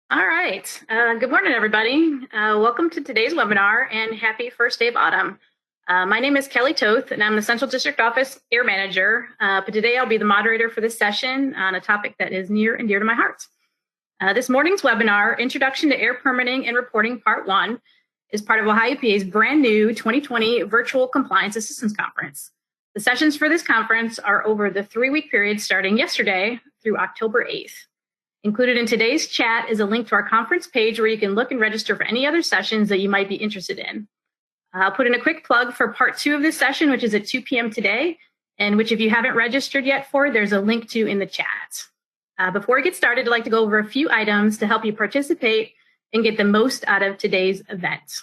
All right. Good morning, everybody. Welcome to today's webinar and happy first day of autumn. My name is Kelly Toth, and I'm the Central District Office Air Manager. But today I'll be the moderator for this session on a topic that is near and dear to my heart. This morning's webinar, Introduction to Air Permitting and Reporting Part 1, is part of Ohio EPA's brand new 2020 Virtual Compliance Assistance Conference. The sessions for this conference are over the 3-week period starting yesterday through October 8th. Included in today's chat is a link to our conference page where you can look and register for any other sessions that you might be interested in. I'll put in a quick plug for part 2 of this session, which is at 2 p.m. today, and which if you haven't registered yet for, there's a link to in the chat. Before we get started, I'd like to go over a few items to help you participate and get the most out of today's event.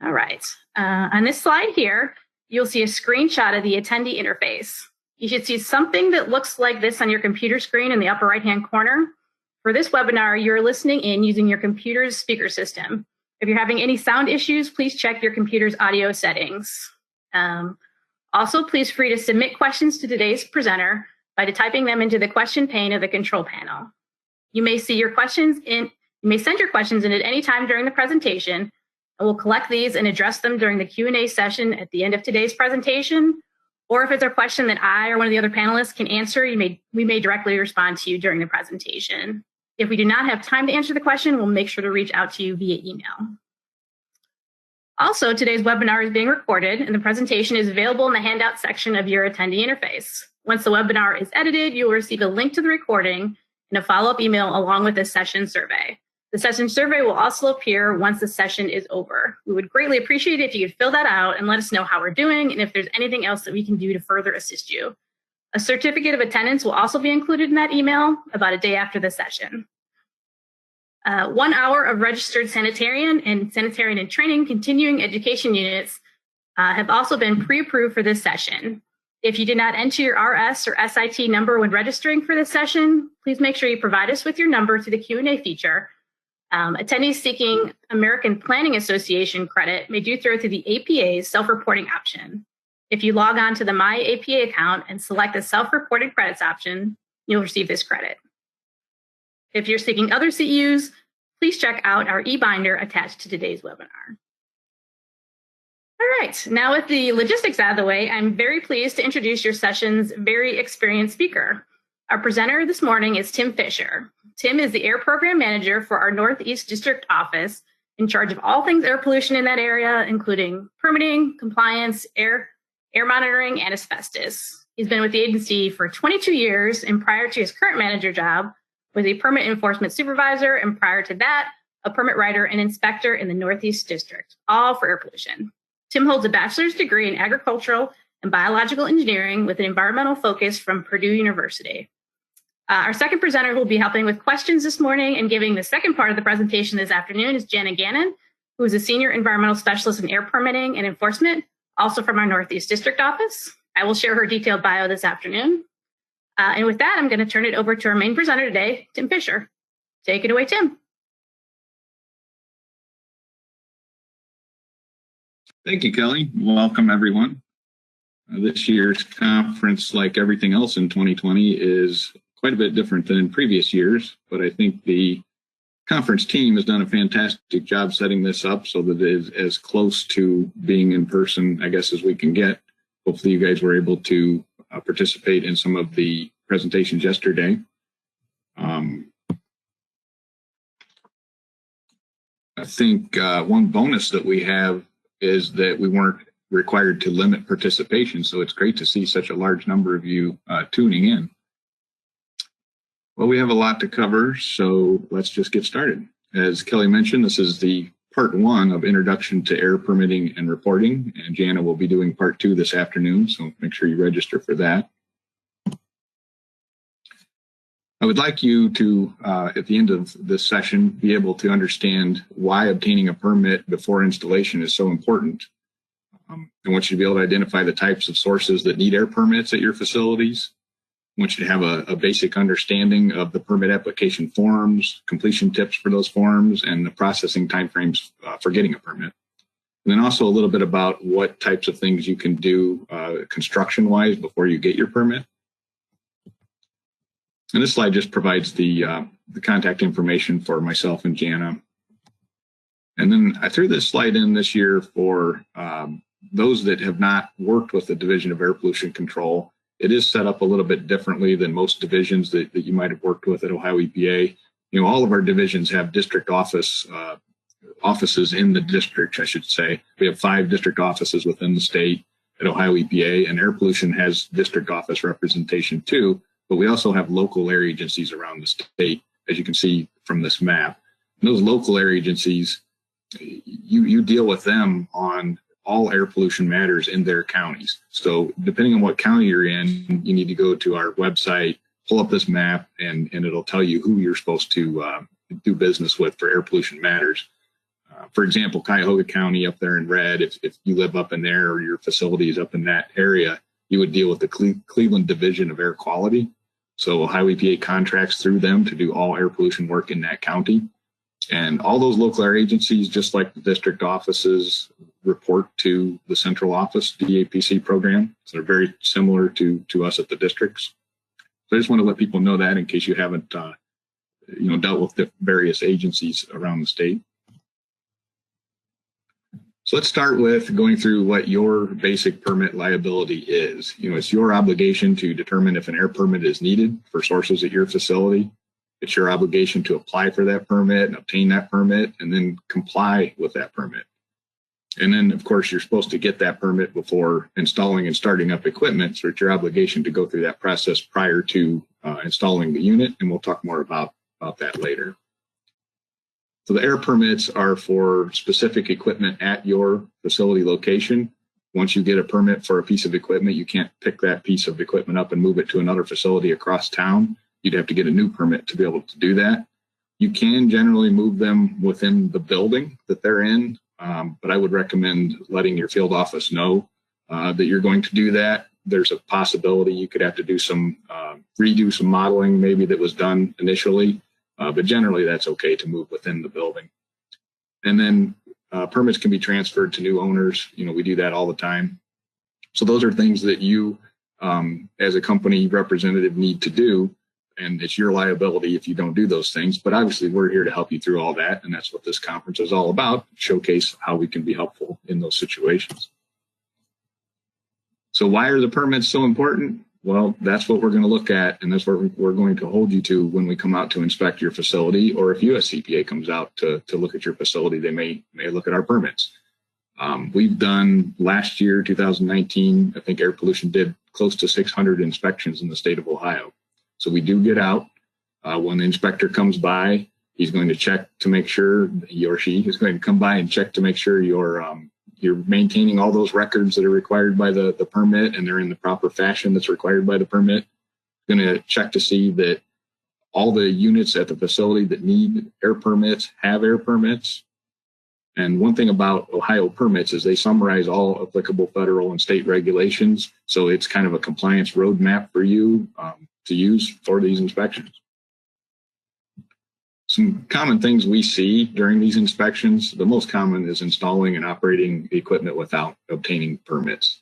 All right, on this slide here, you'll see a screenshot of the attendee interface. You should see something that looks like this on your computer screen in the upper right-hand corner. For this webinar, you're listening in using your computer's speaker system. If you're having any sound issues, please check your computer's audio settings. Also, please free to submit questions to today's presenter by typing them into the question pane of the control panel. You may send your questions in at any time during the presentation, and we'll collect these and address them during the Q&A session at the end of today's presentation. Or if it's a question that I or one of the other panelists can answer, we may directly respond to you during the presentation. If we do not have time to answer the question, we'll make sure to reach out to you via email. Also, today's webinar is being recorded and the presentation is available in the handout section of your attendee interface. Once the webinar is edited, you will receive a link to the recording and a follow-up email along with the session survey. The session survey will also appear once the session is over. We would greatly appreciate it if you could fill that out and let us know how we're doing and if there's anything else that we can do to further assist you. A certificate of attendance will also be included in that email about a day after the session. 1 hour of registered sanitarian and training continuing education units have also been pre-approved for this session. If you did not enter your RS or SIT number when registering for this session, please make sure you provide us with your number to the Q&A feature. Attendees seeking American Planning Association credit may do so through the APA's self-reporting option. If you log on to the My APA account and select the self-reported credits option, you'll receive this credit. If you're seeking other CEUs, please check out our e-binder attached to today's webinar. All right, now with the logistics out of the way, I'm very pleased to introduce your session's very experienced speaker. Our presenter this morning is Tim Fischer. Tim is the Air Program Manager for our Northeast District Office, in charge of all things air pollution in that area, including permitting, compliance, air monitoring, and asbestos. He's been with the agency for 22 years, and prior to his current manager job, was a permit enforcement supervisor, and prior to that, a permit writer and inspector in the Northeast District, all for air pollution. Tim holds a bachelor's degree in agricultural and biological engineering with an environmental focus from Purdue University. Our second presenter who will be helping with questions this morning and giving the second part of the presentation this afternoon is Jana Gannon, who is a senior environmental specialist in air permitting and enforcement, also from our Northeast District Office. I will share her detailed bio this afternoon. And with that, I'm going to turn it over to our main presenter today, Tim Fischer. Take it away, Tim. Thank you, Kelly. Welcome, everyone. This year's conference, like everything else in 2020, is quite a bit different than in previous years, but I think the conference team has done a fantastic job setting this up so that it is as close to being in person, I guess, as we can get. Hopefully you guys were able to participate in some of the presentations yesterday. I think one bonus that we have is that we weren't required to limit participation, so it's great to see such a large number of you tuning in. Well, we have a lot to cover, so let's just get started. As Kelly mentioned, this is the part 1 of Introduction to Air Permitting and Reporting, and Jana will be doing part 2 this afternoon, so make sure you register for that. I would like you to, at the end of this session, be able to understand why obtaining a permit before installation is so important. I want you to be able to identify the types of sources that need air permits at your facilities. I want you to have a basic understanding of the permit application forms, completion tips for those forms, and the processing timeframes for getting a permit. And then also a little bit about what types of things you can do construction-wise before you get your permit. And this slide just provides the contact information for myself and Jana. And then I threw this slide in this year for those that have not worked with the Division of Air Pollution Control. It is set up a little bit differently than most divisions that you might have worked with at Ohio EPA. You know, all of our divisions have district offices in the district, I should say. We have 5 district offices within the state at Ohio EPA, and air pollution has district office representation too, but we also have local air agencies around the state, as you can see from this map. And those local air agencies, you deal with them on all air pollution matters in their counties. So depending on what county you're in, you need to go to our website, pull up this map, and it'll tell you who you're supposed to do business with for air pollution matters. For example, Cuyahoga County up there in red, if you live up in there or your facility is up in that area, you would deal with the Cleveland Division of Air Quality. So Ohio EPA contracts through them to do all air pollution work in that county. And all those local air agencies, just like the district offices, report to the central office DAPC program. So they're very similar to us at the districts. So I just want to let people know that in case you haven't dealt with the various agencies around the state. So let's start with going through what your basic permit liability is. You know, it's your obligation to determine if an air permit is needed for sources at your facility. It's your obligation to apply for that permit and obtain that permit and then comply with that permit. And then, of course, you're supposed to get that permit before installing and starting up equipment. So it's your obligation to go through that process prior to installing the unit. And we'll talk more about that later. So the air permits are for specific equipment at your facility location. Once you get a permit for a piece of equipment, you can't pick that piece of equipment up and move it to another facility across town. You'd have to get a new permit to be able to do that. You can generally move them within the building that they're in, but I would recommend letting your field office know that you're going to do that. There's a possibility you could have to do redo some modeling maybe that was done initially. But generally, that's okay to move within the building. And then permits can be transferred to new owners. You know, we do that all the time. So those are things that you, as a company representative, need to do. And it's your liability if you don't do those things. But obviously, we're here to help you through all that. And that's what this conference is all about, showcase how we can be helpful in those situations. So why are the permits so important? Well, that's what we're going to look at, and that's what we're going to hold you to when we come out to inspect your facility, or if US EPA comes out to look at your facility, they may look at our permits. We've done last year, 2019, I think air pollution did close to 600 inspections in the state of Ohio. So we do get out. When the inspector comes by, he's going to check to make sure, he or she is going to come by and check to make sure you're maintaining all those records that are required by the permit and they're in the proper fashion that's required by the permit. Going to check to see that all the units at the facility that need air permits have air permits. And one thing about Ohio permits is they summarize all applicable federal and state regulations. So it's kind of a compliance roadmap for you to use for these inspections. Some common things we see during these inspections, the most common is installing and operating equipment without obtaining permits.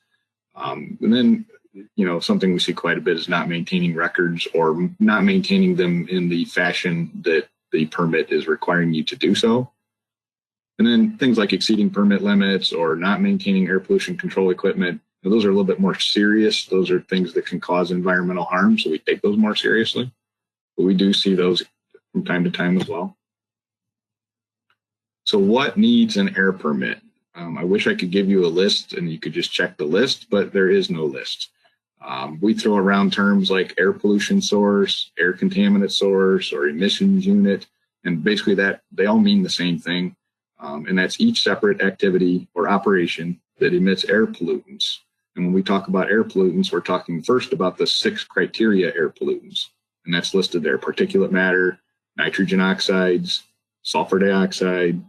And then, you know, something we see quite a bit is not maintaining records or not maintaining them in the fashion that the permit is requiring you to do so. And then things like exceeding permit limits or not maintaining air pollution control equipment, those are a little bit more serious. Those are things that can cause environmental harm, so we take those more seriously. But we do see those from time to time as well. So what needs an air permit? I wish I could give you a list and you could just check the list, but there is no list. We throw around terms like air pollution source, air contaminant source, or emissions unit, and basically that they all mean the same thing. And that's each separate activity or operation that emits air pollutants. And when we talk about air pollutants, we're talking first about the 6 criteria air pollutants, and that's listed there: particulate matter, nitrogen oxides, sulfur dioxide,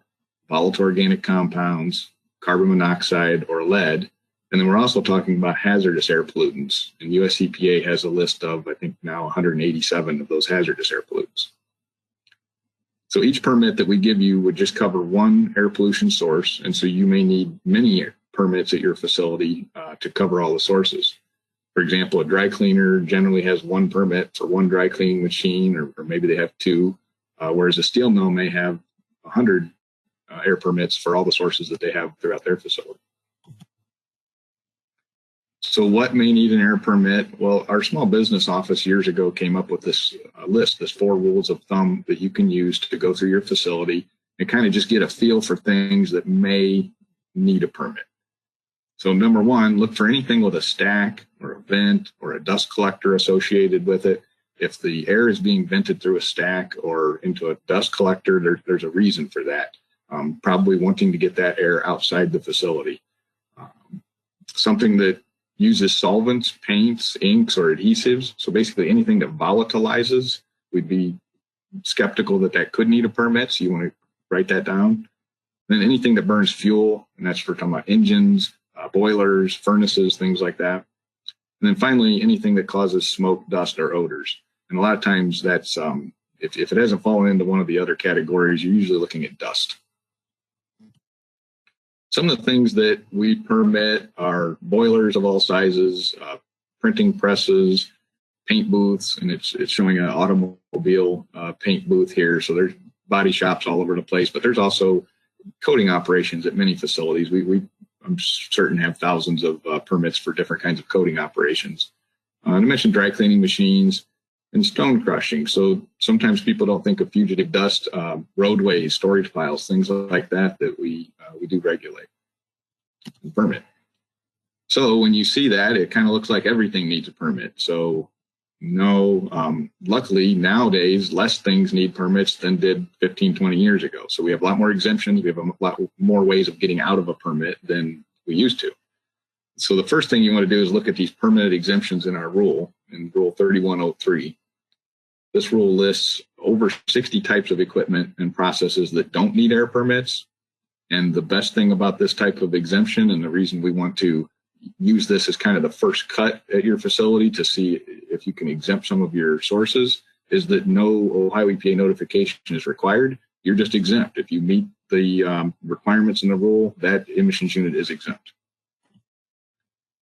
volatile organic compounds, carbon monoxide, or lead. And then we're also talking about hazardous air pollutants. And US EPA has a list of, I think now 187 of those hazardous air pollutants. So each permit that we give you would just cover one air pollution source. And so you may need many permits at your facility to cover all the sources. For example, a dry cleaner generally has one permit for one dry cleaning machine, or maybe they have two, whereas a steel mill may have 100 air permits for all the sources that they have throughout their facility. So what may need an air permit? Well, our small business office years ago came up with this list, this 4 rules of thumb that you can use to go through your facility and kind of just get a feel for things that may need a permit. So number 1, look for anything with a stack or a vent or a dust collector associated with it. If the air is being vented through a stack or into a dust collector, there's a reason for that. Probably wanting to get that air outside the facility. Something that uses solvents, paints, inks, or adhesives. So basically anything that volatilizes, we'd be skeptical that that could need a permit. So you want to write that down. Then anything that burns fuel, and that's for talking about engines, boilers, furnaces, things like that. And then finally, anything that causes smoke, dust, or odors. And a lot of times that's, if it hasn't fallen into one of the other categories, you're usually looking at dust. Some of the things that we permit are boilers of all sizes, printing presses, paint booths, and it's showing an automobile paint booth here. So there's body shops all over the place, but there's also coating operations at many facilities. I'm certain have thousands of permits for different kinds of coating operations. I mentioned dry cleaning machines and stone crushing. So sometimes people don't think of fugitive dust, roadways, storage piles, things like that we do regulate and permit. So when you see that, it kind of looks like everything needs a permit. So no, luckily nowadays, less things need permits than did 15, 20 years ago. So we have a lot more exemptions. We have a lot more ways of getting out of a permit than we used to. So the first thing you want to do is look at these permitted exemptions in our rule, in Rule 3103. This rule lists over 60 types of equipment and processes that don't need air permits. And the best thing about this type of exemption, and the reason we want to use this as kind of the first cut at your facility to see if you can exempt some of your sources, is that no Ohio EPA notification is required. You're just exempt. If you meet the requirements in the rule, that emissions unit is exempt.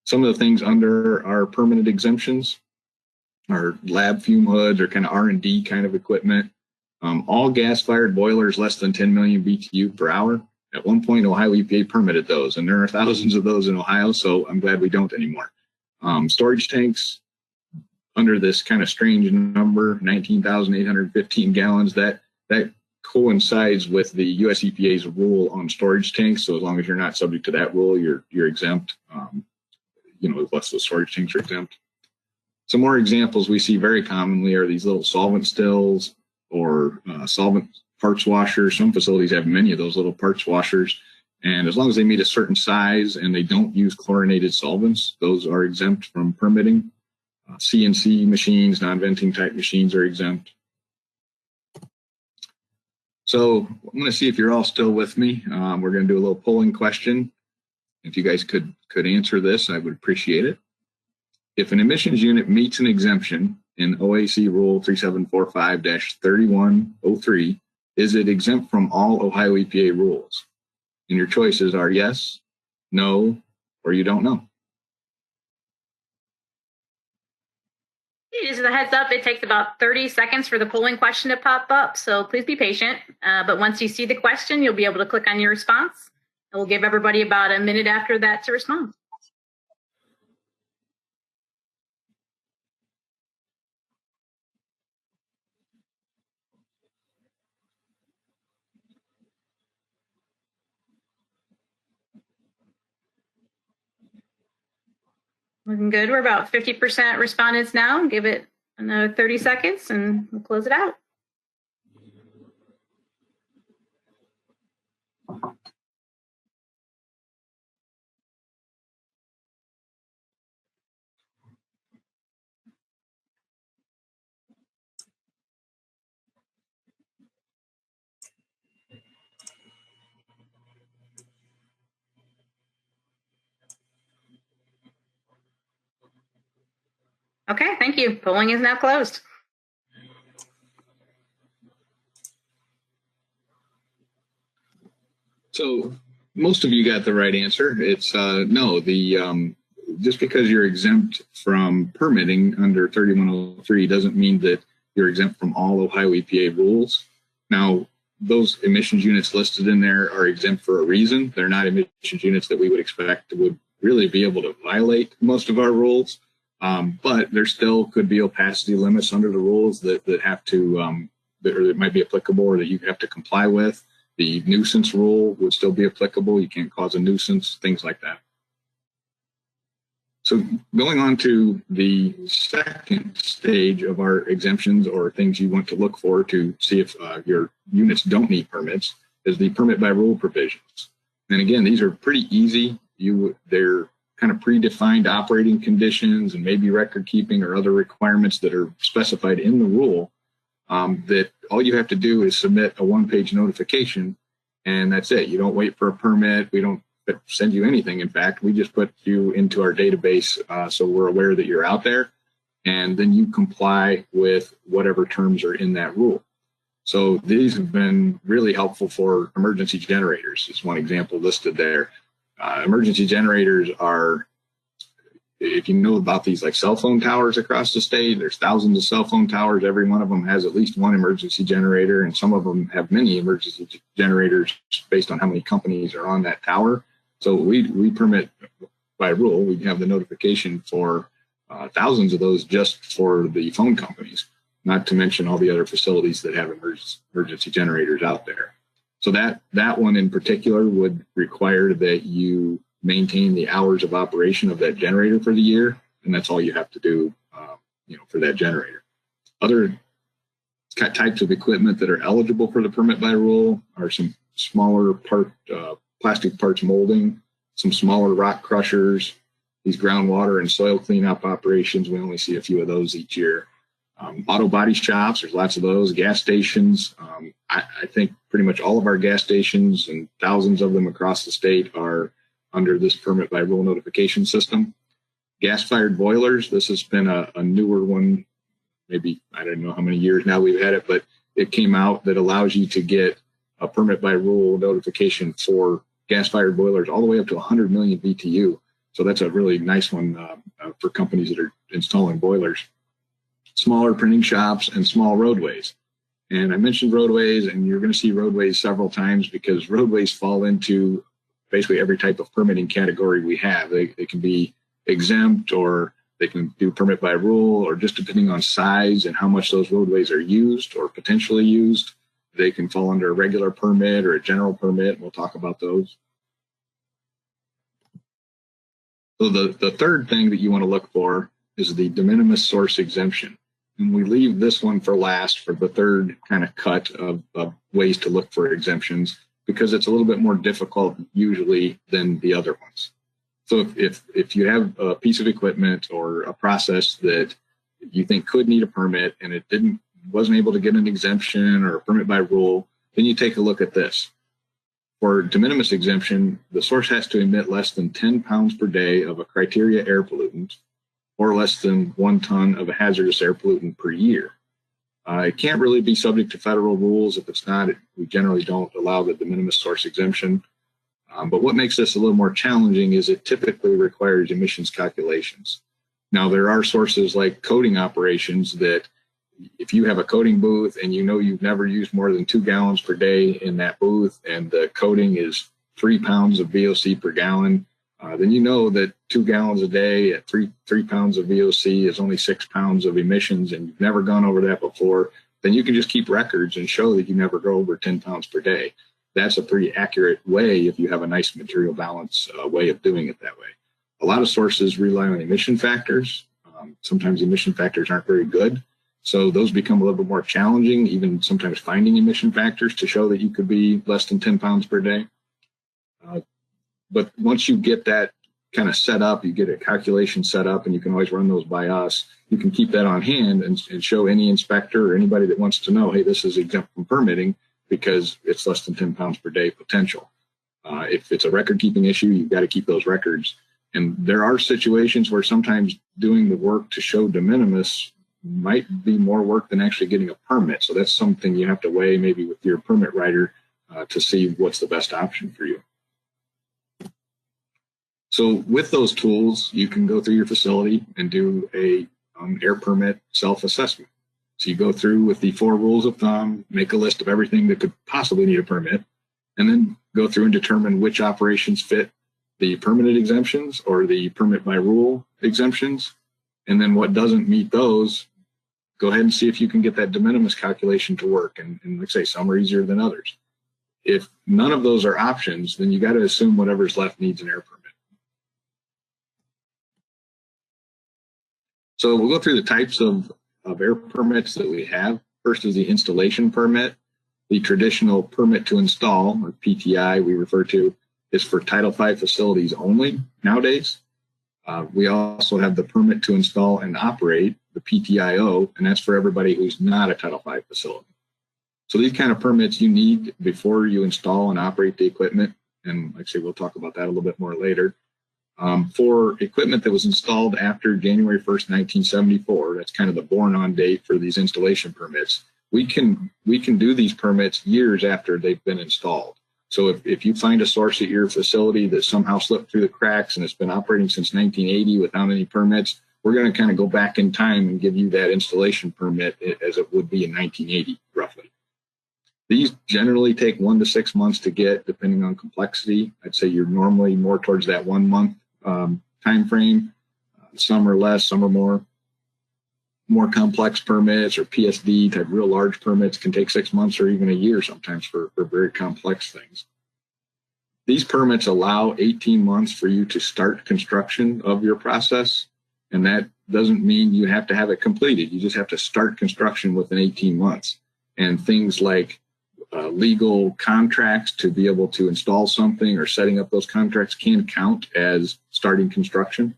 Some of the things under our permitted exemptions are lab fume hoods or kind of R&D kind of equipment. All gas-fired boilers less than 10 million BTU per hour. At one point, Ohio EPA permitted those, and there are thousands of those in Ohio, so I'm glad we don't anymore. Storage tanks under this kind of strange number, 19,815 gallons, that coincides with the US EPA's rule on storage tanks. So as long as you're not subject to that rule, you're exempt. Less the storage tanks are exempt. Some more examples we see very commonly are these little solvent stills or solvent parts washers. Some facilities have many of those little parts washers. And as long as they meet a certain size and they don't use chlorinated solvents, those are exempt from permitting. CNC machines, non-venting type machines are exempt. So I'm going to see if you're all still with me. We're going to do a little polling question. If you guys could answer this, I would appreciate it. If an emissions unit meets an exemption in OAC Rule 3745-3103, is it exempt from all Ohio EPA rules? And your choices are yes, no, or you don't know. Just as a heads up, it takes about 30 seconds for the polling question to pop up, so please be patient. But once you see the question, you'll be able to click on your response. And we'll give everybody about a minute after that to respond. Looking good. We're about 50% respondents now. Give it another 30 seconds and we'll close it out. Okay, thank you. Polling is now closed. So most of you got the right answer. It's no. just because you're exempt from permitting under 3103 doesn't mean that you're exempt from all Ohio EPA rules. Now, those emissions units listed in there are exempt for a reason. They're not emissions units that we would expect would really be able to violate most of our rules. But there still could be opacity limits under the rules that have to, that might be applicable or that you have to comply with. The nuisance rule would still be applicable. You can't cause a nuisance, things like that. So going on to the second stage of our exemptions or things you want to look for to see if your units don't need permits is the permit by rule provisions. And again, these are pretty easy. They're kind of predefined operating conditions and maybe record keeping or other requirements that are specified in the rule, that all you have to do is submit a one-page notification, and that's it. You don't wait for a permit. We don't send you anything. In fact, we just put you into our database so we're aware that you're out there, and then you comply with whatever terms are in that rule. So these have been really helpful for emergency generators. Is one example listed there. Emergency generators are, if you know about these like cell phone towers across the state, there's thousands of cell phone towers. Every one of them has at least one emergency generator, and some of them have many emergency generators based on how many companies are on that tower. So we permit by rule. We have the notification for thousands of those just for the phone companies, not to mention all the other facilities that have emergency generators out there. So that one in particular would require that you maintain the hours of operation of that generator for the year, and that's all you have to do, for that generator. Other types of equipment that are eligible for the permit by rule are some smaller plastic parts molding, some smaller rock crushers, these groundwater and soil cleanup operations. We only see a few of those each year. Auto body shops, there's lots of those. Gas stations, I think pretty much all of our gas stations and thousands of them across the state are under this permit by rule notification system. Gas-fired boilers, this has been a newer one, maybe, I don't know how many years now we've had it, but it came out that allows you to get a permit by rule notification for gas-fired boilers all the way up to 100 million BTU. So that's a really nice one for companies that are installing boilers. Smaller printing shops and small roadways. And I mentioned roadways, and you're going to see roadways several times because roadways fall into basically every type of permitting category we have. They can be exempt, or they can do permit by rule, or just depending on size and how much those roadways are used or potentially used, they can fall under a regular permit or a general permit. We'll talk about those. So the third thing that you want to look for is the de minimis source exemption. And we leave this one for last for the third kind of cut of ways to look for exemptions, because it's a little bit more difficult usually than the other ones. So if you have a piece of equipment or a process that you think could need a permit and it wasn't able to get an exemption or a permit by rule, then you take a look at this. For de minimis exemption, the source has to emit less than 10 pounds per day of a criteria air pollutant, or less than 1 ton of a hazardous air pollutant per year. It can't really be subject to federal rules. If it's not, we generally don't allow the de minimis source exemption. But what makes this a little more challenging is it typically requires emissions calculations. Now, there are sources like coating operations that if you have a coating booth and you know you've never used more than 2 gallons per day in that booth, and the coating is 3 pounds of VOC per gallon, then you know that 2 gallons a day at 3 pounds of VOC is only 6 pounds of emissions, and you've never gone over that before. Then you can just keep records and show that you never go over 10 pounds per day. That's a pretty accurate way if you have a nice material balance way of doing it that way. A lot of sources rely on emission factors. Sometimes emission factors aren't very good, so those become a little bit more challenging, even sometimes finding emission factors to show that you could be less than 10 pounds per day. But once you get that kind of set up, you get a calculation set up, and you can always run those by us. You can keep that on hand and show any inspector or anybody that wants to know, hey, this is exempt from permitting because it's less than 10 pounds per day potential. If it's a record-keeping issue, you've got to keep those records. And there are situations where sometimes doing the work to show de minimis might be more work than actually getting a permit. So that's something you have to weigh maybe with your permit writer to see what's the best option for you. So with those tools, you can go through your facility and do a air permit self-assessment. So you go through with the 4 rules of thumb, make a list of everything that could possibly need a permit, and then go through and determine which operations fit the permitted exemptions or the permit by rule exemptions. And then what doesn't meet those, go ahead and see if you can get that de minimis calculation to work. And like I say, some are easier than others. If none of those are options, then you got to assume whatever's left needs an air permit. So we'll go through the types of air permits that we have. First is the installation permit. The traditional permit to install, or PTI we refer to, is for Title V facilities only nowadays. We also have the permit to install and operate, the PTIO, and that's for everybody who's not a Title V facility. So these kind of permits you need before you install and operate the equipment. And like I say, we'll talk about that a little bit more later. For equipment that was installed after January 1st, 1974, that's kind of the born-on date for these installation permits. We can do these permits years after they've been installed. So if you find a source at your facility that somehow slipped through the cracks and it's been operating since 1980 without any permits, we're going to kind of go back in time and give you that installation permit as it would be in 1980, roughly. These generally take 1 to 6 months to get, depending on complexity. I'd say you're normally more towards that 1 month time frame. Some are less, some are more complex permits, or PSD type real large permits can take 6 months or even a year sometimes for very complex things. These permits allow 18 months for you to start construction of your process, and that doesn't mean you have to have it completed. You just have to start construction within 18 months. And things like legal contracts to be able to install something or setting up those contracts can count as starting construction.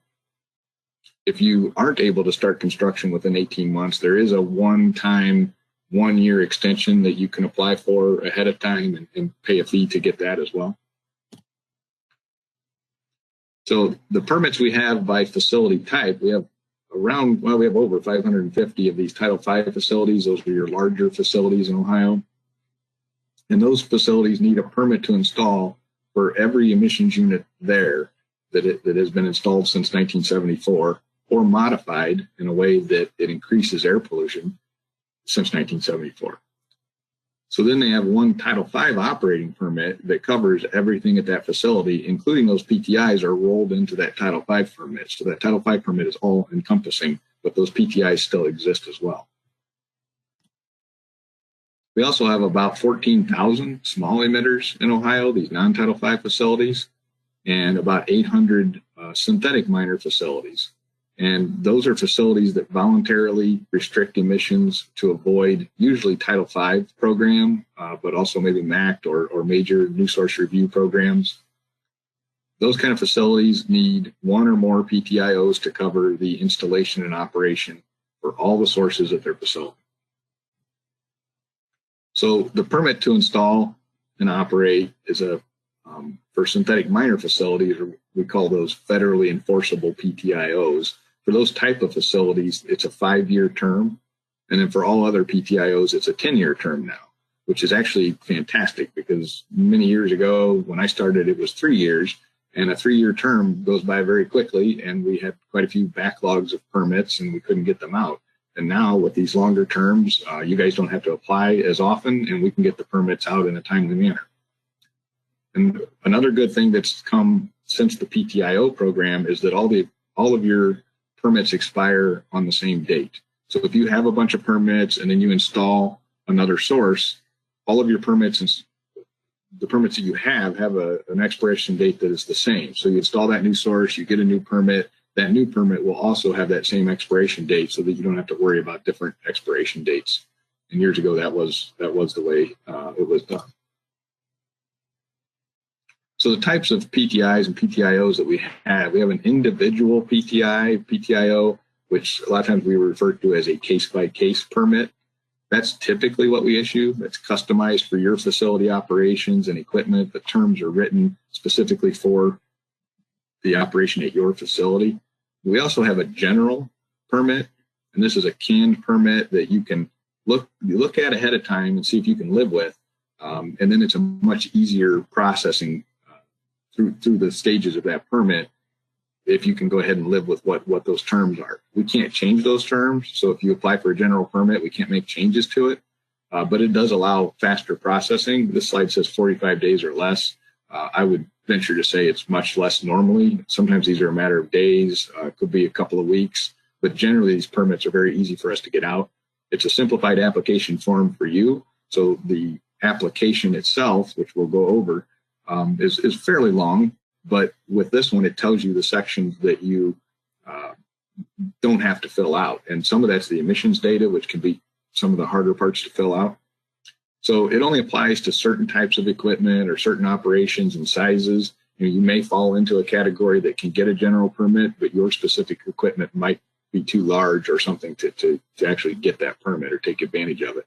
If you aren't able to start construction within 18 months, there is a one-time 1-year extension that you can apply for ahead of time and pay a fee to get that as well. So the permits we have by facility type, we have over 550 of these Title V facilities. Those are your larger facilities in Ohio. And those facilities need a permit to install for every emissions unit there that has been installed since 1974 or modified in a way that it increases air pollution since 1974. So then they have one Title V operating permit that covers everything at that facility, including those PTIs are rolled into that Title V permit. So that Title V permit is all encompassing, but those PTIs still exist as well. We also have about 14,000 small emitters in Ohio, these non-Title V facilities, and about 800 synthetic minor facilities. And those are facilities that voluntarily restrict emissions to avoid usually Title V program, but also maybe MACT or major new source review programs. Those kind of facilities need 1 or more PTIOs to cover the installation and operation for all the sources at their facility. So the permit to install and operate is for synthetic minor facilities, or we call those federally enforceable PTIOs. For those type of facilities, it's a 5-year term. And then for all other PTIOs, it's a 10-year term now, which is actually fantastic because many years ago when I started, it was 3 years, and a 3-year term goes by very quickly. And we had quite a few backlogs of permits and we couldn't get them out. And now with these longer terms, you guys don't have to apply as often and we can get the permits out in a timely manner. And another good thing that's come since the PTIO program is that all of your permits expire on the same date. So if you have a bunch of permits and then you install another source, all of your permits and the permits that you have an expiration date that is the same. So you install that new source, you get a new permit. That new permit will also have that same expiration date so that you don't have to worry about different expiration dates. And years ago, that was the way it was done. So the types of PTIs and PTIOs that we have an individual PTIO, which a lot of times we refer to as a case-by-case permit. That's typically what we issue. That's customized for your facility operations and equipment. The terms are written specifically for the operation at your facility. We also have a general permit, and this is a canned permit that you can look at ahead of time and see if you can live with. And then it's a much easier processing through the stages of that permit if you can go ahead and live with what those terms are. We can't change those terms. So if you apply for a general permit, we can't make changes to it, but it does allow faster processing. This slide says 45 days or less. I would venture to say it's much less normally. Sometimes these are a matter of days, could be a couple of weeks, but generally these permits are very easy for us to get out. It's a simplified application form for you. So the application itself, which we'll go over, is fairly long, but with this one, it tells you the sections that you don't have to fill out. And some of that's the emissions data, which can be some of the harder parts to fill out. So it only applies to certain types of equipment or certain operations and sizes. You may fall into a category that can get a general permit, but your specific equipment might be too large or something to actually get that permit or take advantage of it.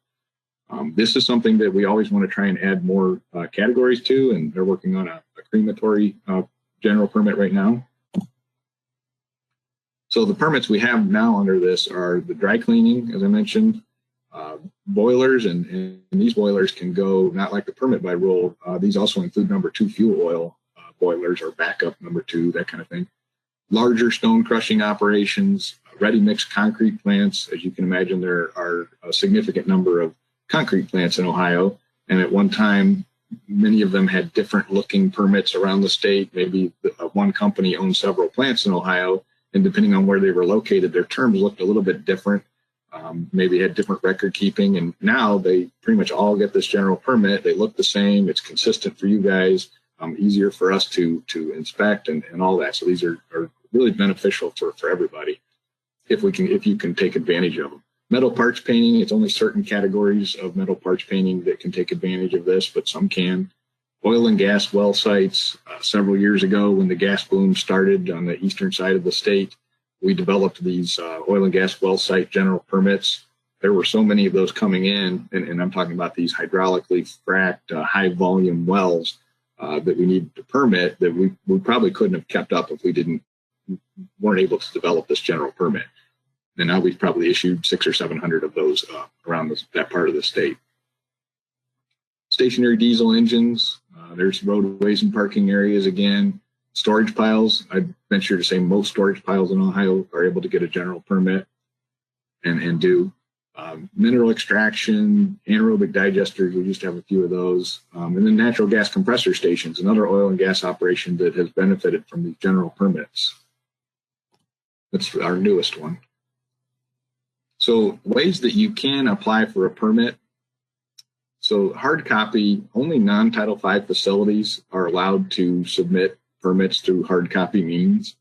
This is something that we always want to try and add more categories to, and they're working on a crematory general permit right now. So the permits we have now under this are the dry cleaning, as I mentioned, boilers, and these boilers can go, not like the permit by rule, these also include number 2 fuel oil boilers or backup number 2, that kind of thing. Larger stone crushing operations, ready mixed concrete plants. As you can imagine, there are a significant number of concrete plants in Ohio, and at one time, many of them had different looking permits around the state. Maybe one company owned several plants in Ohio, and depending on where they were located, their terms looked a little bit different. Maybe had different record keeping, and now they pretty much all get this general permit. They look the same. It's consistent for you guys, easier for us to inspect and all that. So these are really beneficial for everybody if you can take advantage of them. Metal parts painting, it's only certain categories of metal parts painting that can take advantage of this, but some can. Oil and gas well sites, several years ago when the gas boom started on the eastern side of the state, we developed these oil and gas well site general permits. There were so many of those coming in, and I'm talking about these hydraulically fracked high volume wells that we needed to permit that we probably couldn't have kept up if we weren't able to develop this general permit. And now we've probably issued 600 or 700 of those around that part of the state. Stationary diesel engines, there's roadways and parking areas again. Storage piles, I'd venture to say most storage piles in Ohio are able to get a general permit and do. Mineral extraction, anaerobic digesters, we used to have a few of those. And then natural gas compressor stations, another oil and gas operation that has benefited from these general permits. That's our newest one. So ways that you can apply for a permit. So hard copy, only non-Title V facilities are allowed to submit permits through hard copy means.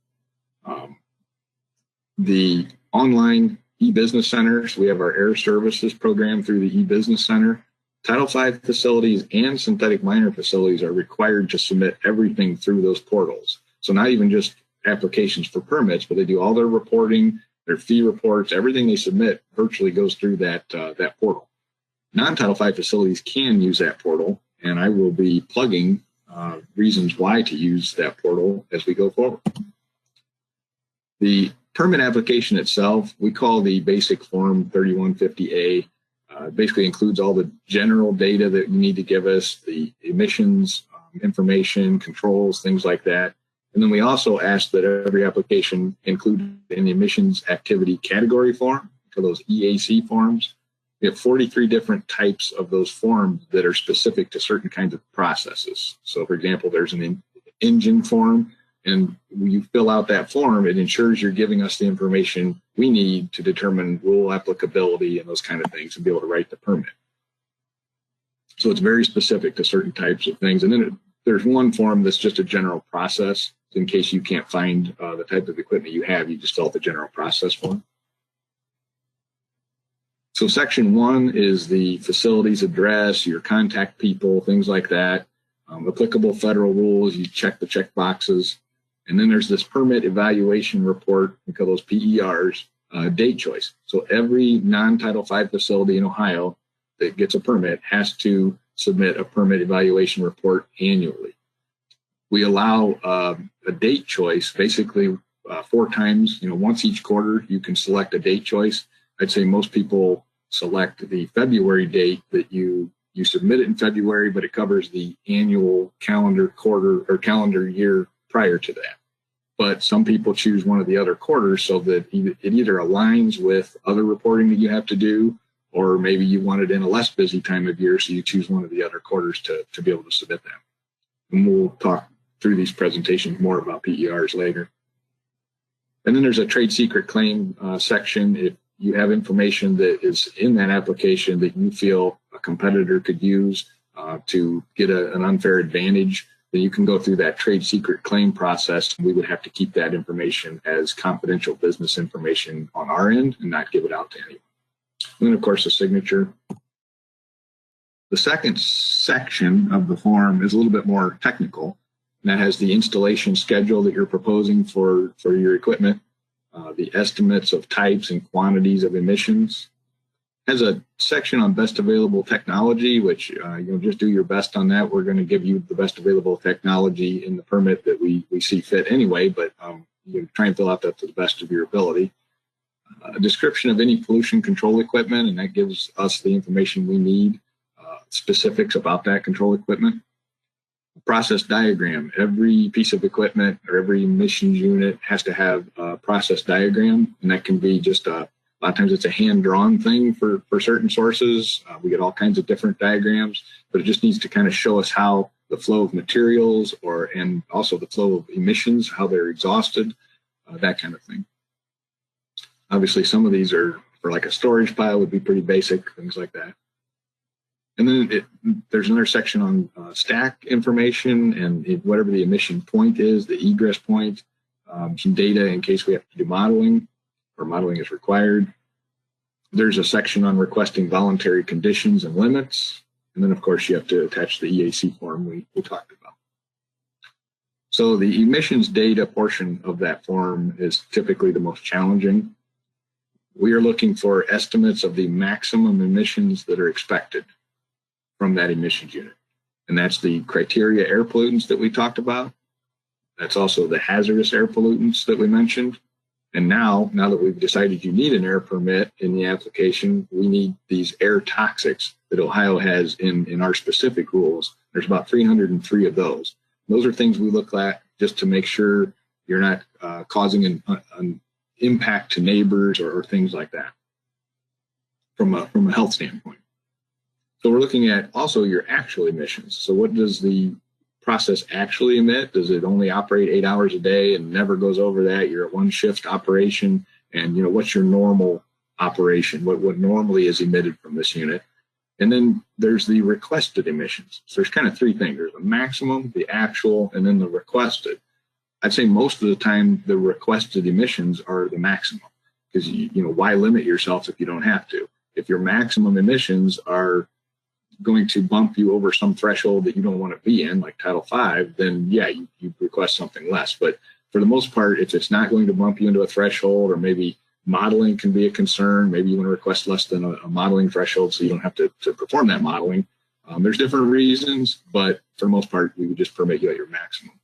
The online e-business centers, we have our air services program through the e-business center. Title V facilities and synthetic minor facilities are required to submit everything through those portals. So not even just applications for permits, but they do all their reporting, their fee reports, everything they submit virtually goes through that portal. Non-Title V facilities can use that portal, and I will be plugging reasons why to use that portal as we go forward. The permit application itself, we call the basic form 3150A. Basically includes all the general data that you need to give us, the emissions, information, controls, things like that. And then we also ask that every application include an emissions activity category form for those EAC forms. We have 43 different types of those forms that are specific to certain kinds of processes. So for example, there's an engine form, and when you fill out that form, it ensures you're giving us the information we need to determine rule applicability and those kind of things and be able to write the permit. So it's very specific to certain types of things. And then there's one form that's just a general process. In case you can't find the type of equipment you have, you just fill out the general process form. So section 1 is the facility's address, your contact people, things like that. Applicable federal rules, you check the check boxes. And then there's this permit evaluation report, we call those PERs, date choice. So every non-Title V facility in Ohio that gets a permit has to submit a permit evaluation report annually. We allow a date choice, basically 4 times, once each quarter, you can select a date choice. I'd say most people select the February date that you submit it in February, but it covers the annual calendar quarter or calendar year prior to that. but some people choose one of the other quarters so that it either aligns with other reporting that you have to do, or maybe you want it in a less busy time of year, so you choose one of the other quarters to be able to submit that. And we'll talk through these presentations more about PERs later. And then there's a trade secret claim section. If you have information that is in that application that you feel a competitor could use to get an unfair advantage, then you can go through that trade secret claim process. We would have to keep that information as confidential business information on our end and not give it out to anyone. And then, of course, the signature. The second section of the form is a little bit more technical. And that has the installation schedule that you're proposing for your equipment, the estimates of types and quantities of emissions. Has a section on best available technology, which you'll just do your best on that. We're going to give you the best available technology in the permit that we see fit anyway, but you try and fill out that to the best of your ability. A description of any pollution control equipment, and that gives us the information we need, specifics about that control equipment. A process diagram. Every piece of equipment or every emissions unit has to have a process diagram, and that can be just a lot of times it's a hand-drawn thing for certain sources. We get all kinds of different diagrams, but it just needs to kind of show us how the flow of materials and also the flow of emissions, how they're exhausted, that kind of thing. Obviously, some of these are for like a storage pile would be pretty basic, things like that. And then there's another section on stack information and whatever the emission point is, the egress point, some data in case we have to do modeling, or modeling is required. There's a section on requesting voluntary conditions and limits. And then, of course, you have to attach the EAC form we talked about. So the emissions data portion of that form is typically the most challenging. We are looking for estimates of the maximum emissions that are expected from that emissions unit. And that's the criteria air pollutants that we talked about. That's also the hazardous air pollutants that we mentioned. And now that we've decided you need an air permit in the application, we need these air toxics that Ohio has in our specific rules. There's about 303 of those. Those are things we look at just to make sure you're not causing an impact to neighbors or things like that from a health standpoint. So we're looking at also your actual emissions. So what does the process actually emit? Does it only operate 8 hours a day and never goes over that? You're at one shift operation, and what's your normal operation? What normally is emitted from this unit? And then there's the requested emissions. So there's kind of three things. There's the maximum, the actual, and then the requested. I'd say most of the time the requested emissions are the maximum, because why limit yourself if you don't have to? If your maximum emissions are going to bump you over some threshold that you don't want to be in, like Title V, then yeah, you request something less. But for the most part, if it's not going to bump you into a threshold, or maybe modeling can be a concern, maybe you want to request less than a modeling threshold so you don't have to perform that modeling. There's different reasons, but for the most part, we would just permit you at your maximum.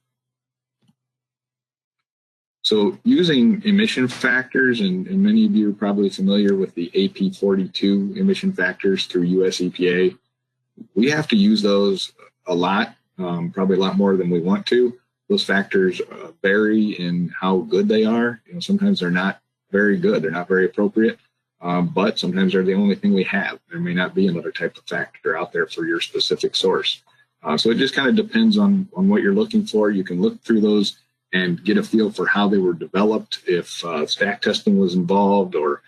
So using emission factors, and many of you are probably familiar with the AP 42 emission factors through US EPA. We have to use those a lot, probably a lot more than we want to. Those factors vary in how good they are. Sometimes they're not very good. They're not very appropriate, but sometimes they're the only thing we have. There may not be another type of factor out there for your specific source. So it just kind of depends on what you're looking for. You can look through those and get a feel for how they were developed, if stack testing was involved, or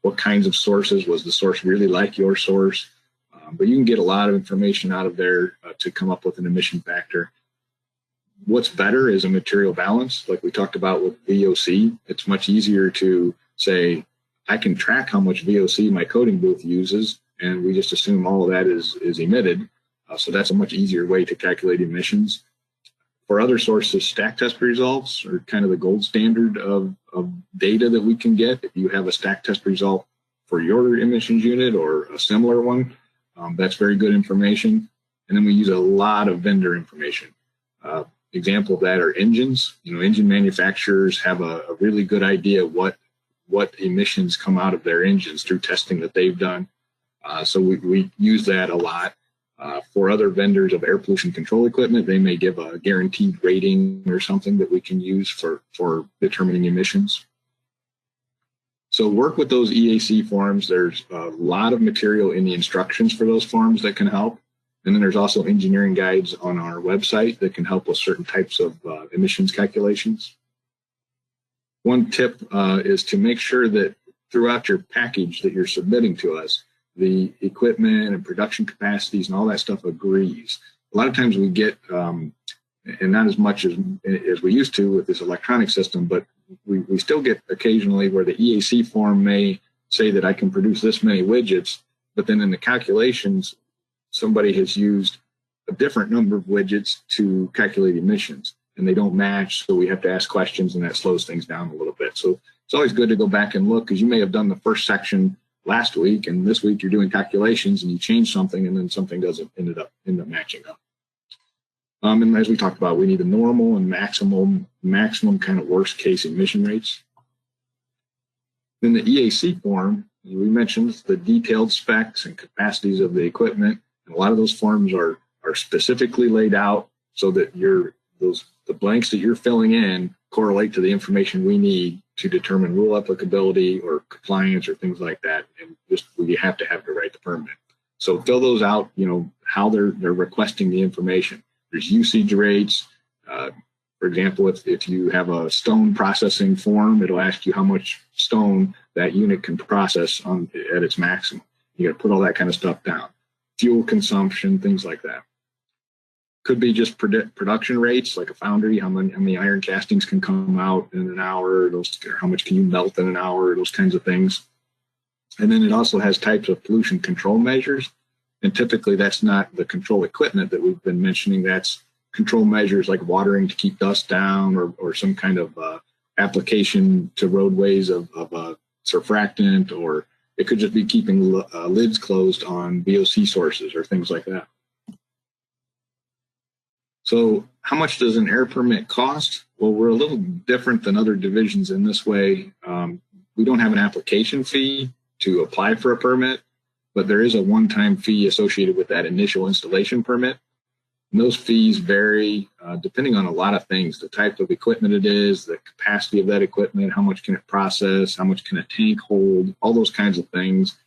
what kinds of sources. Was the source really like your source? But you can get a lot of information out of there to come up with an emission factor. What's better is a material balance, like we talked about with VOC. It's much easier to say, I can track how much VOC my coating booth uses, and we just assume all of that is emitted. So that's a much easier way to calculate emissions. For other sources, stack test results are kind of the gold standard of data that we can get. If you have a stack test result for your emissions unit or a similar one, that's very good information. And then we use a lot of vendor information. Example of that are engines. Engine manufacturers have a really good idea what emissions come out of their engines through testing that they've done. So we use that a lot. For other vendors of air pollution control equipment, they may give a guaranteed rating or something that we can use for determining emissions. So work with those EAC forms. There's a lot of material in the instructions for those forms that can help. And then there's also engineering guides on our website that can help with certain types of emissions calculations. One tip is to make sure that throughout your package that you're submitting to us, the equipment and production capacities and all that stuff agrees. A lot of times we get, and not as much as we used to with this electronic system, but we still get occasionally where the EAC form may say that I can produce this many widgets, but then in the calculations, somebody has used a different number of widgets to calculate emissions, and they don't match, so we have to ask questions, and that slows things down a little bit. So it's always good to go back and look, because you may have done the first section last week, and this week you're doing calculations, and you change something, and then something doesn't end up matching up. And as we talked about, we need a normal and maximum kind of worst case emission rates. In the EAC form, we mentioned the detailed specs and capacities of the equipment, and a lot of those forms are specifically laid out so that the blanks that you're filling in correlate to the information we need to determine rule applicability or compliance or things like that. And just we have to write the permit. So fill those out, how they're requesting the information. There's usage rates. For example, if you have a stone processing form, it'll ask you how much stone that unit can process at its maximum. You got to put all that kind of stuff down. Fuel consumption, things like that. Could be just production rates, like a foundry, how many iron castings can come out in an hour, how much can you melt in an hour, those kinds of things. And then it also has types of pollution control measures. And typically that's not the control equipment that we've been mentioning. That's control measures like watering to keep dust down, or some kind of application to roadways of a surfactant, or it could just be keeping lids closed on VOC sources or things like that. So how much does an air permit cost? Well, we're a little different than other divisions in this way. We don't have an application fee to apply for a permit, but there is a one-time fee associated with that initial installation permit. And those fees vary depending on a lot of things, the type of equipment it is, the capacity of that equipment, how much can it process, how much can a tank hold, all those kinds of things.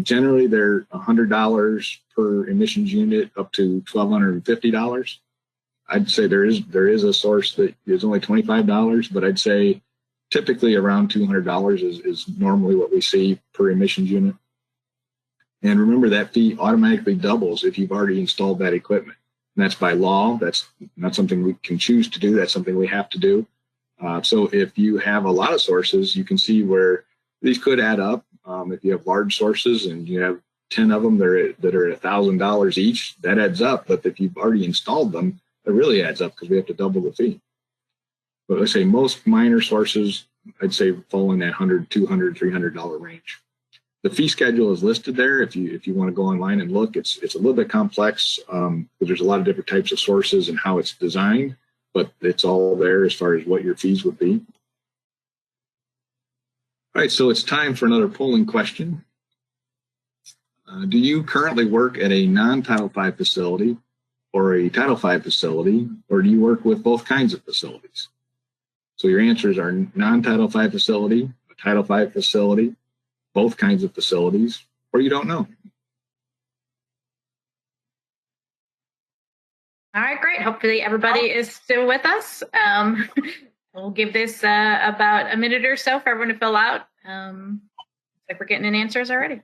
Generally, they're $100 per emissions unit up to $1,250. I'd say there is a source that is only $25, but I'd say typically around $200 is normally what we see per emissions unit. And remember, that fee automatically doubles if you've already installed that equipment. And that's by law. That's not something we can choose to do. That's something we have to do. So if you have a lot of sources, you can see where these could add up. If you have large sources and you have 10 of them that are at $1,000 each, that adds up. But if you've already installed them, it really adds up because we have to double the fee. But let's say most minor sources, I'd say fall in that $100, $200, $300 range. The fee schedule is listed there. If you want to go online and look, it's a little bit complex because there's a lot of different types of sources and how it's designed, but it's all there as far as what your fees would be. All right, so it's time for another polling question. Do you currently work at a non-Title V facility or a Title V facility, or do you work with both kinds of facilities? So your answers are non-Title V facility, a Title V facility, both kinds of facilities, or you don't know. All right, great. Hopefully everybody is still with us. We'll give this about a minute or so for everyone to fill out. Looks like we're getting in answers already.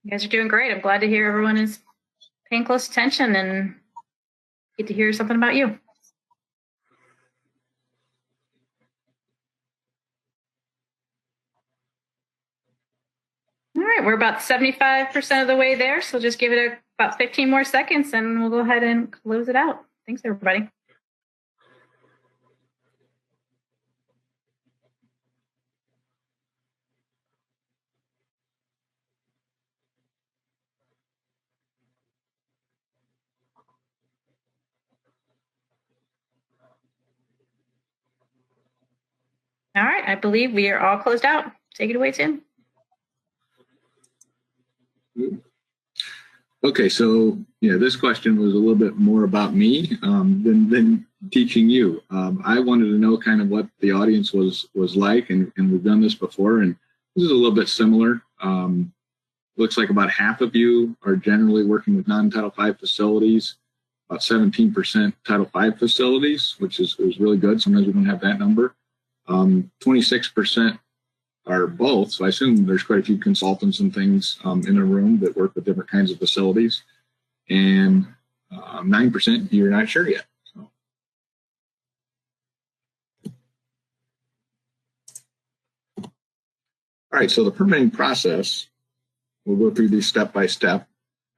You guys are doing great. I'm glad to hear everyone is paying close attention and get to hear something about you. All right, we're about 75% of the way there, so just give it about 15 more seconds and we'll go ahead and close it out. Thanks, everybody. All right, I believe we are all closed out. Take it away, Tim. Okay, so this question was a little bit more about me than teaching you. I wanted to know kind of what the audience was like, and we've done this before, and this is a little bit similar. Looks like about half of you are generally working with non-Title V facilities, about 17% Title V facilities, which is really good. Sometimes we don't have that number. 26% are both. So I assume there's quite a few consultants and things in a room that work with different kinds of facilities. And 9% you're not sure yet. So. All right, so the permitting process, we'll go through these step by step.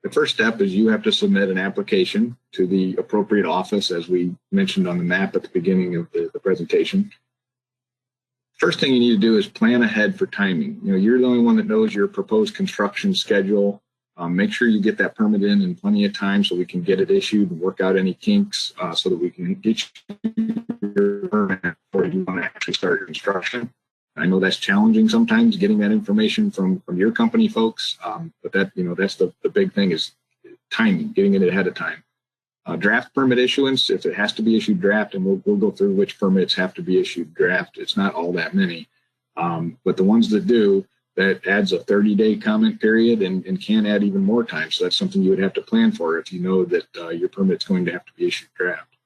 The first step is you have to submit an application to the appropriate office, as we mentioned on the map at the beginning of the presentation. First thing you need to do is plan ahead for timing. You're the only one that knows your proposed construction schedule. Make sure you get that permit in plenty of time so we can get it issued and work out any kinks so that we can get your permit before you want to actually start construction. I know that's challenging sometimes getting that information from your company folks, but that's the big thing is timing, getting it ahead of time. Draft permit issuance, if it has to be issued draft, and we'll go through which permits have to be issued draft. It's not all that many, but the ones that do, that adds a 30-day comment period and can add even more time. So that's something you would have to plan for if you know that your permit's going to have to be issued draft.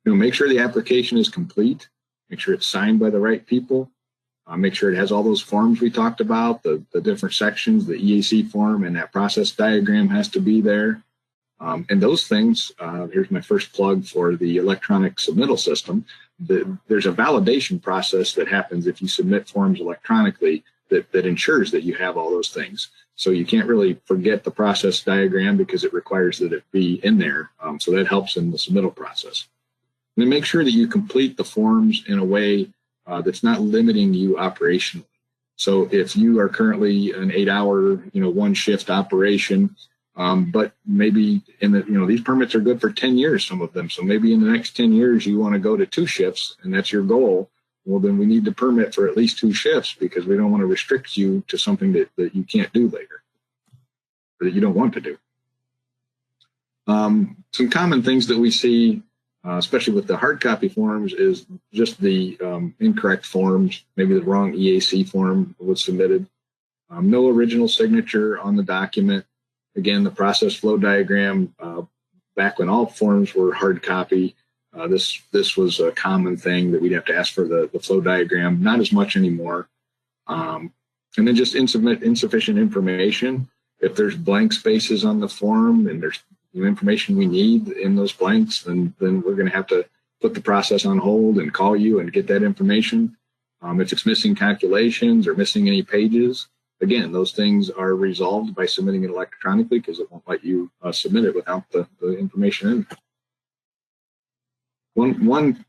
Make sure the application is complete. Make sure it's signed by the right people. Make sure it has all those forms we talked about, the different sections, the EAC form, and that process diagram has to be there. And those things, here's my first plug for the electronic submittal system. There's a validation process that happens if you submit forms electronically that ensures that you have all those things. So you can't really forget the process diagram because it requires that it be in there. So that helps in the submittal process. And then make sure that you complete the forms in a way that's not limiting you operationally. So if you are currently an 8-hour, one shift operation, but maybe these permits are good for 10 years, some of them. So maybe in the next 10 years, you want to go to 2 shifts and that's your goal. Well, then we need to permit for at least 2 shifts because we don't want to restrict you to something that you can't do later or that you don't want to do. Some common things that we see, especially with the hard copy forms, is just the incorrect forms. Maybe the wrong EAC form was submitted. No original signature on the document. Again, the process flow diagram, back when all forms were hard copy, this was a common thing that we'd have to ask for the flow diagram, not as much anymore. And then just insufficient information. If there's blank spaces on the form and there's information we need in those blanks, then we're going to have to put the process on hold and call you and get that information. If it's missing calculations or missing any pages, again, those things are resolved by submitting it electronically because it won't let you submit it without the information in. One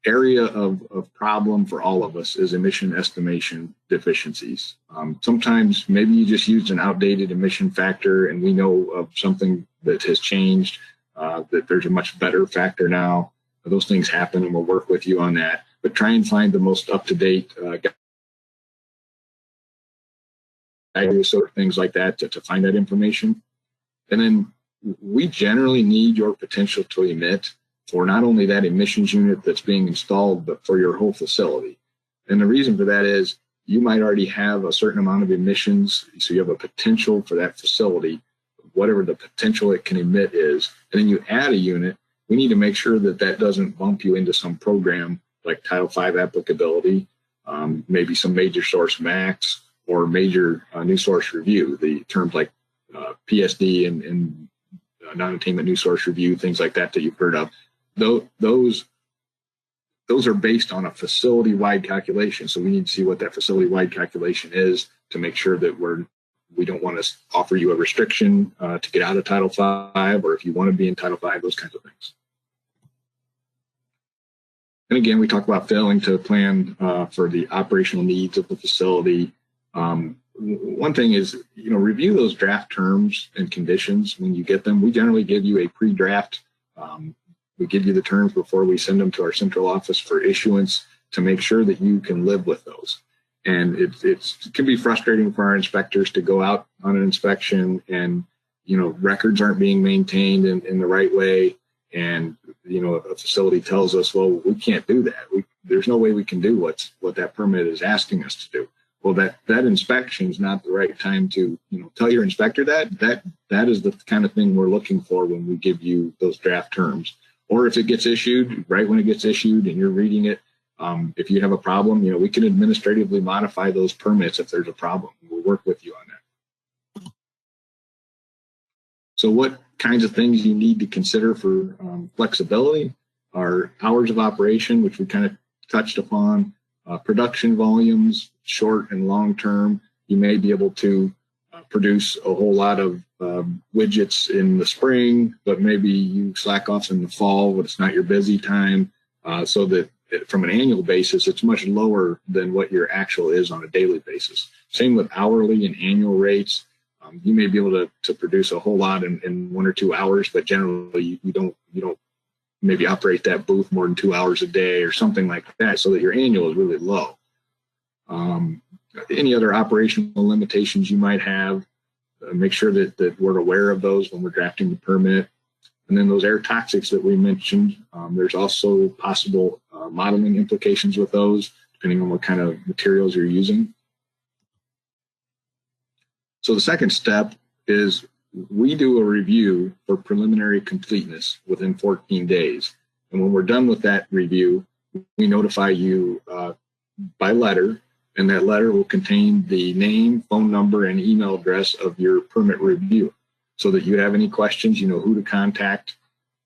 area of problem for all of us is emission estimation deficiencies. Sometimes maybe you just used an outdated emission factor and we know of something that has changed, that there's a much better factor now. Those things happen and we'll work with you on that. But try and find the most up-to-date sort of things like that to find that information. And then we generally need your potential to emit for not only that emissions unit that's being installed, but for your whole facility. And the reason for that is you might already have a certain amount of emissions, so you have a potential for that facility, whatever the potential it can emit is, and then you add a unit. We need to make sure that that doesn't bump you into some program like Title V applicability, maybe some major source max, or major new source review, the terms like PSD and non-attainment new source review, things like that you've heard of. Those are based on a facility-wide calculation. So we need to see what that facility-wide calculation is to make sure that we don't want to offer you a restriction to get out of Title V, or if you want to be in Title V, those kinds of things. And again, we talk about failing to plan for the operational needs of the facility. One thing is, review those draft terms and conditions when you get them. We generally give you a pre-draft. We give you the terms before we send them to our central office for issuance. to make sure that you can live with those. And it can be frustrating for our inspectors to go out on an inspection and, records aren't being maintained in the right way. And, a facility tells us, well, we can't do that. There's no way we can do what that permit is asking us to do. Well, that inspection is not the right time to, tell your inspector that is the kind of thing we're looking for when we give you those draft terms. Or if it gets issued, right when it gets issued and you're reading it, if you have a problem, we can administratively modify those permits if there's a problem. We'll work with you on that. So what kinds of things you need to consider for flexibility are hours of operation, which we kind of touched upon, production volumes, short and long term. You may be able to produce a whole lot of widgets in the spring, but maybe you slack off in the fall when it's not your busy time, so that from an annual basis, it's much lower than what your actual is on a daily basis. Same with hourly and annual rates. You may be able to produce a whole lot in 1 or 2 hours, but generally you don't maybe operate that booth more than 2 hours a day or something like that, so that your annual is really low. Any other operational limitations you might have, make sure that we're aware of those when we're drafting the permit. And then those air toxics that we mentioned, there's also possible modeling implications with those, depending on what kind of materials you're using. So the second step is we do a review for preliminary completeness within 14 days. And when we're done with that review, we notify you by letter, and that letter will contain the name, phone number, and email address of your permit review, so that you have any questions, you know who to contact.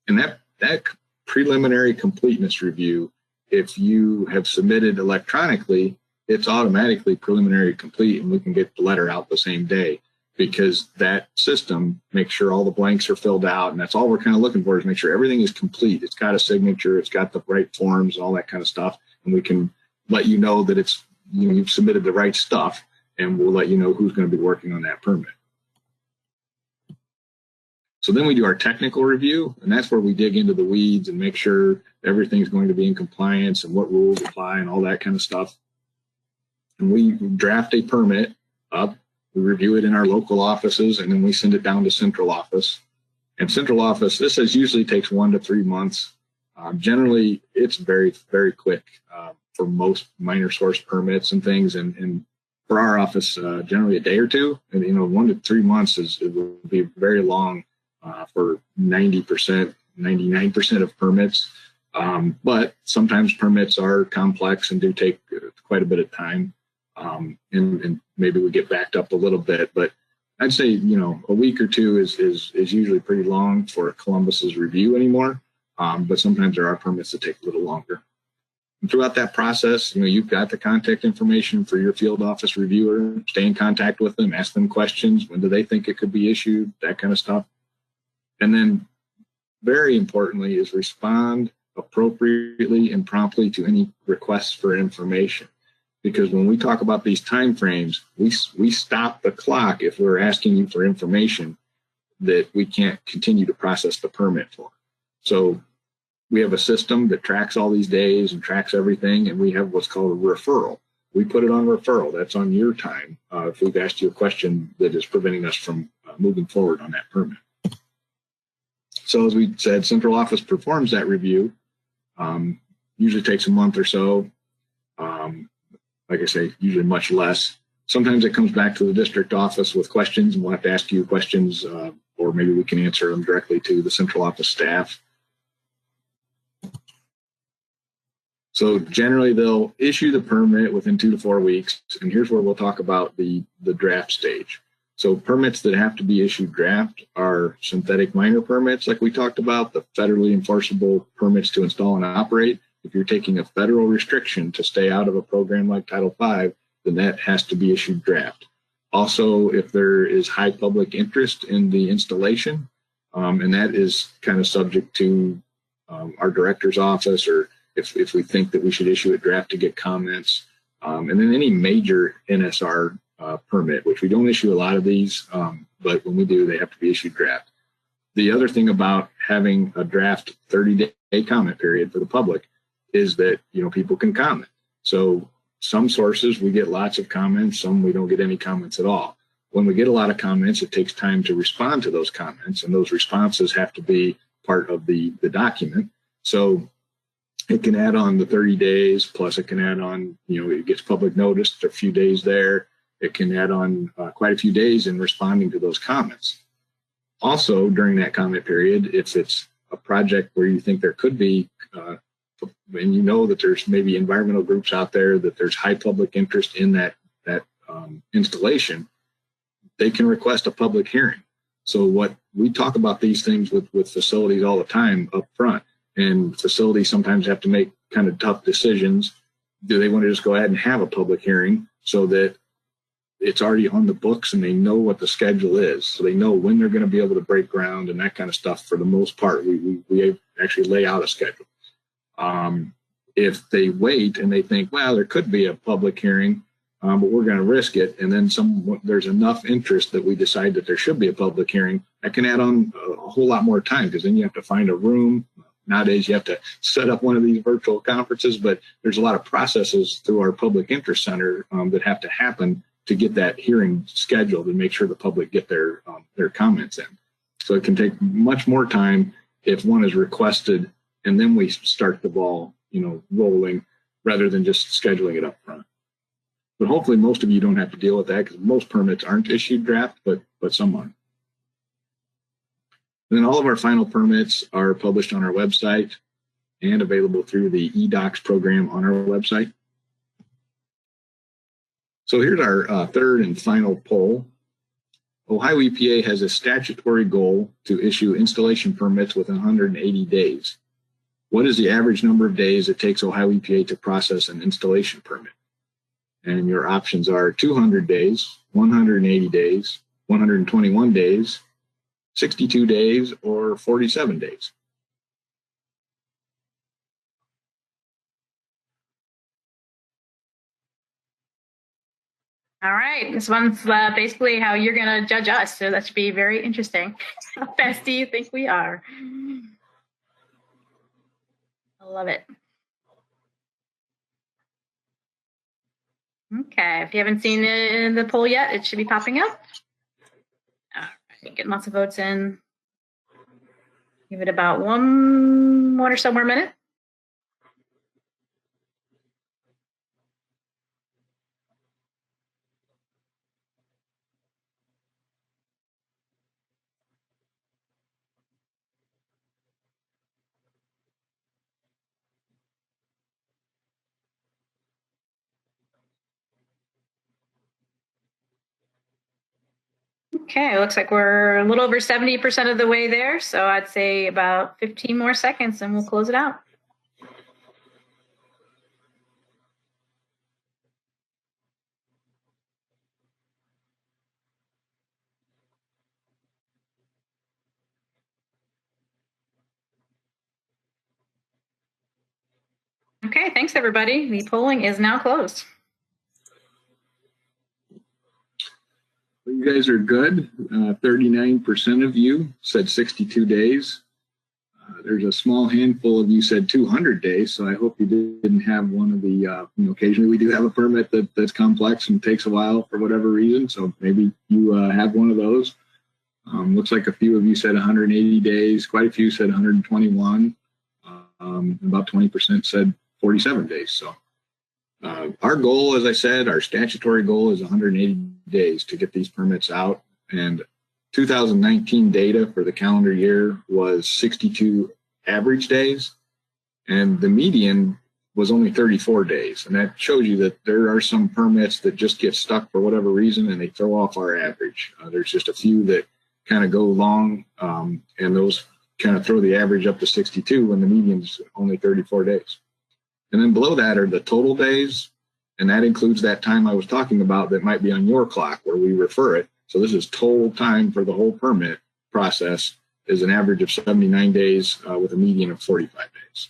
And that preliminary completeness review, if you have submitted electronically, it's automatically preliminary complete, and we can get the letter out the same day, because that system makes sure all the blanks are filled out, and that's all we're kind of looking for, is make sure everything is complete. It's got a signature, it's got the right forms, all that kind of stuff, and we can let you know that it's, you've submitted the right stuff, and we'll let you know who's going to be working on that permit. So then we do our technical review, and that's where we dig into the weeds and make sure everything's going to be in compliance and what rules apply and all that kind of stuff. And we draft a permit up, we review it in our local offices, and then we send it down to central office. And central office, this usually takes 1 to 3 months. Generally, it's very, very quick for most minor source permits and things. And for our office, generally a day or two. And 1 to 3 months it would be very long for 90%, 99% of permits. But sometimes permits are complex and do take quite a bit of time. And maybe we get backed up a little bit, but I'd say, a week or two is usually pretty long for Columbus's review anymore. But sometimes there are permits that take a little longer. And throughout that process, you've got the contact information for your field office reviewer. Stay in contact with them, ask them questions. When do they think it could be issued? That kind of stuff. And then very importantly is respond appropriately and promptly to any requests for information. Because when we talk about these time frames, we stop the clock if we're asking you for information that we can't continue to process the permit for. So we have a system that tracks all these days and tracks everything, and we have what's called a referral. We put it on referral. That's on your time if we've asked you a question that is preventing us from moving forward on that permit. So as we said, central office performs that review. Usually takes a month or so. Like I say, usually much less. Sometimes it comes back to the district office with questions, and we'll have to ask you questions, or maybe we can answer them directly to the central office staff. So generally, they'll issue the permit within 2 to 4 weeks, and here's where we'll talk about the draft stage. So permits that have to be issued draft are synthetic minor permits, like we talked about, the federally enforceable permits to install and operate. If you're taking a federal restriction to stay out of a program like Title V, then that has to be issued draft. Also, if there is high public interest in the installation, and that is kind of subject to our director's office, or if we think that we should issue a draft to get comments, and then any major NSR permit, which we don't issue a lot of these, but when we do, they have to be issued draft. The other thing about having a draft 30-day comment period for the public is that people can comment. So some sources we get lots of comments, some we don't get any comments at all. When we get a lot of comments, it takes time to respond to those comments, and those responses have to be part of the document. So it can add on the 30 days, plus it can add on, it gets public notice, a few days there. It can add on quite a few days in responding to those comments. Also, during that comment period, if it's a project where you think there could be, and you know that there's maybe environmental groups out there, that there's high public interest in that installation, they can request a public hearing. So what we talk about these things with facilities all the time up front, and facilities sometimes have to make kind of tough decisions. Do they want to just go ahead and have a public hearing so that it's already on the books and they know what the schedule is, so they know when they're going to be able to break ground and that kind of stuff? For the most part, we actually lay out a schedule. If they wait and they think, well, there could be a public hearing, but we're going to risk it, and then there's enough interest that we decide that there should be a public hearing, that can add on a whole lot more time, because then you have to find a room. Nowadays, you have to set up one of these virtual conferences, but there's a lot of processes through our Public Interest Center that have to happen to get that hearing scheduled and make sure the public get their comments in. So it can take much more time if one is requested, and then we start the ball, rolling, rather than just scheduling it up front. But hopefully most of you don't have to deal with that, because most permits aren't issued draft, but some are. And then all of our final permits are published on our website and available through the eDocs program on our website. So here's our third and final poll. Ohio EPA has a statutory goal to issue installation permits within 180 days. What is the average number of days it takes Ohio EPA to process an installation permit? And your options are 200 days, 180 days, 121 days, 62 days, or 47 days. All right, this one's basically how you're going to judge us, so that should be very interesting. How fast do you think we are? I love it. Okay, if you haven't seen it in the poll yet, it should be popping up. All right, getting lots of votes in. Give it about one or so more minute. Okay, it looks like we're a little over 70% of the way there, so I'd say about 15 more seconds and we'll close it out. Okay, thanks everybody. The polling is now closed. Well, you guys are good. 39% of you said 62 days. There's a small handful of you said 200 days, so I hope you didn't have one of the, occasionally we do have a permit that's complex and takes a while for whatever reason, so maybe you have one of those. Looks like a few of you said 180 days, quite a few said 121, about 20% said 47 days. So our goal, as I said, our statutory goal is 180 days to get these permits out, and 2019 data for the calendar year was 62 average days, and the median was only 34 days. And that shows you that there are some permits that just get stuck for whatever reason and they throw off our average. There's just a few that kind of go long, and those kind of throw the average up to 62 when the median's only 34 days. And then below that are the total days, and that includes that time I was talking about that might be on your clock where we refer it. So this is total time for the whole permit process, is an average of 79 days with a median of 45 days.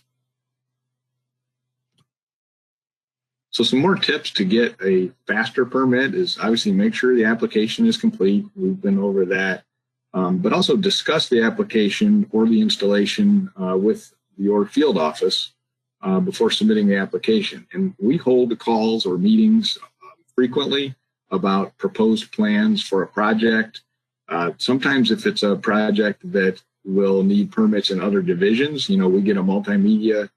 So some more tips to get a faster permit is obviously make sure the application is complete. We've been over that, but also discuss the application or the installation with your field office before submitting the application. And we hold calls or meetings frequently about proposed plans for a project. Sometimes if it's a project that will need permits in other divisions, we get a multimedia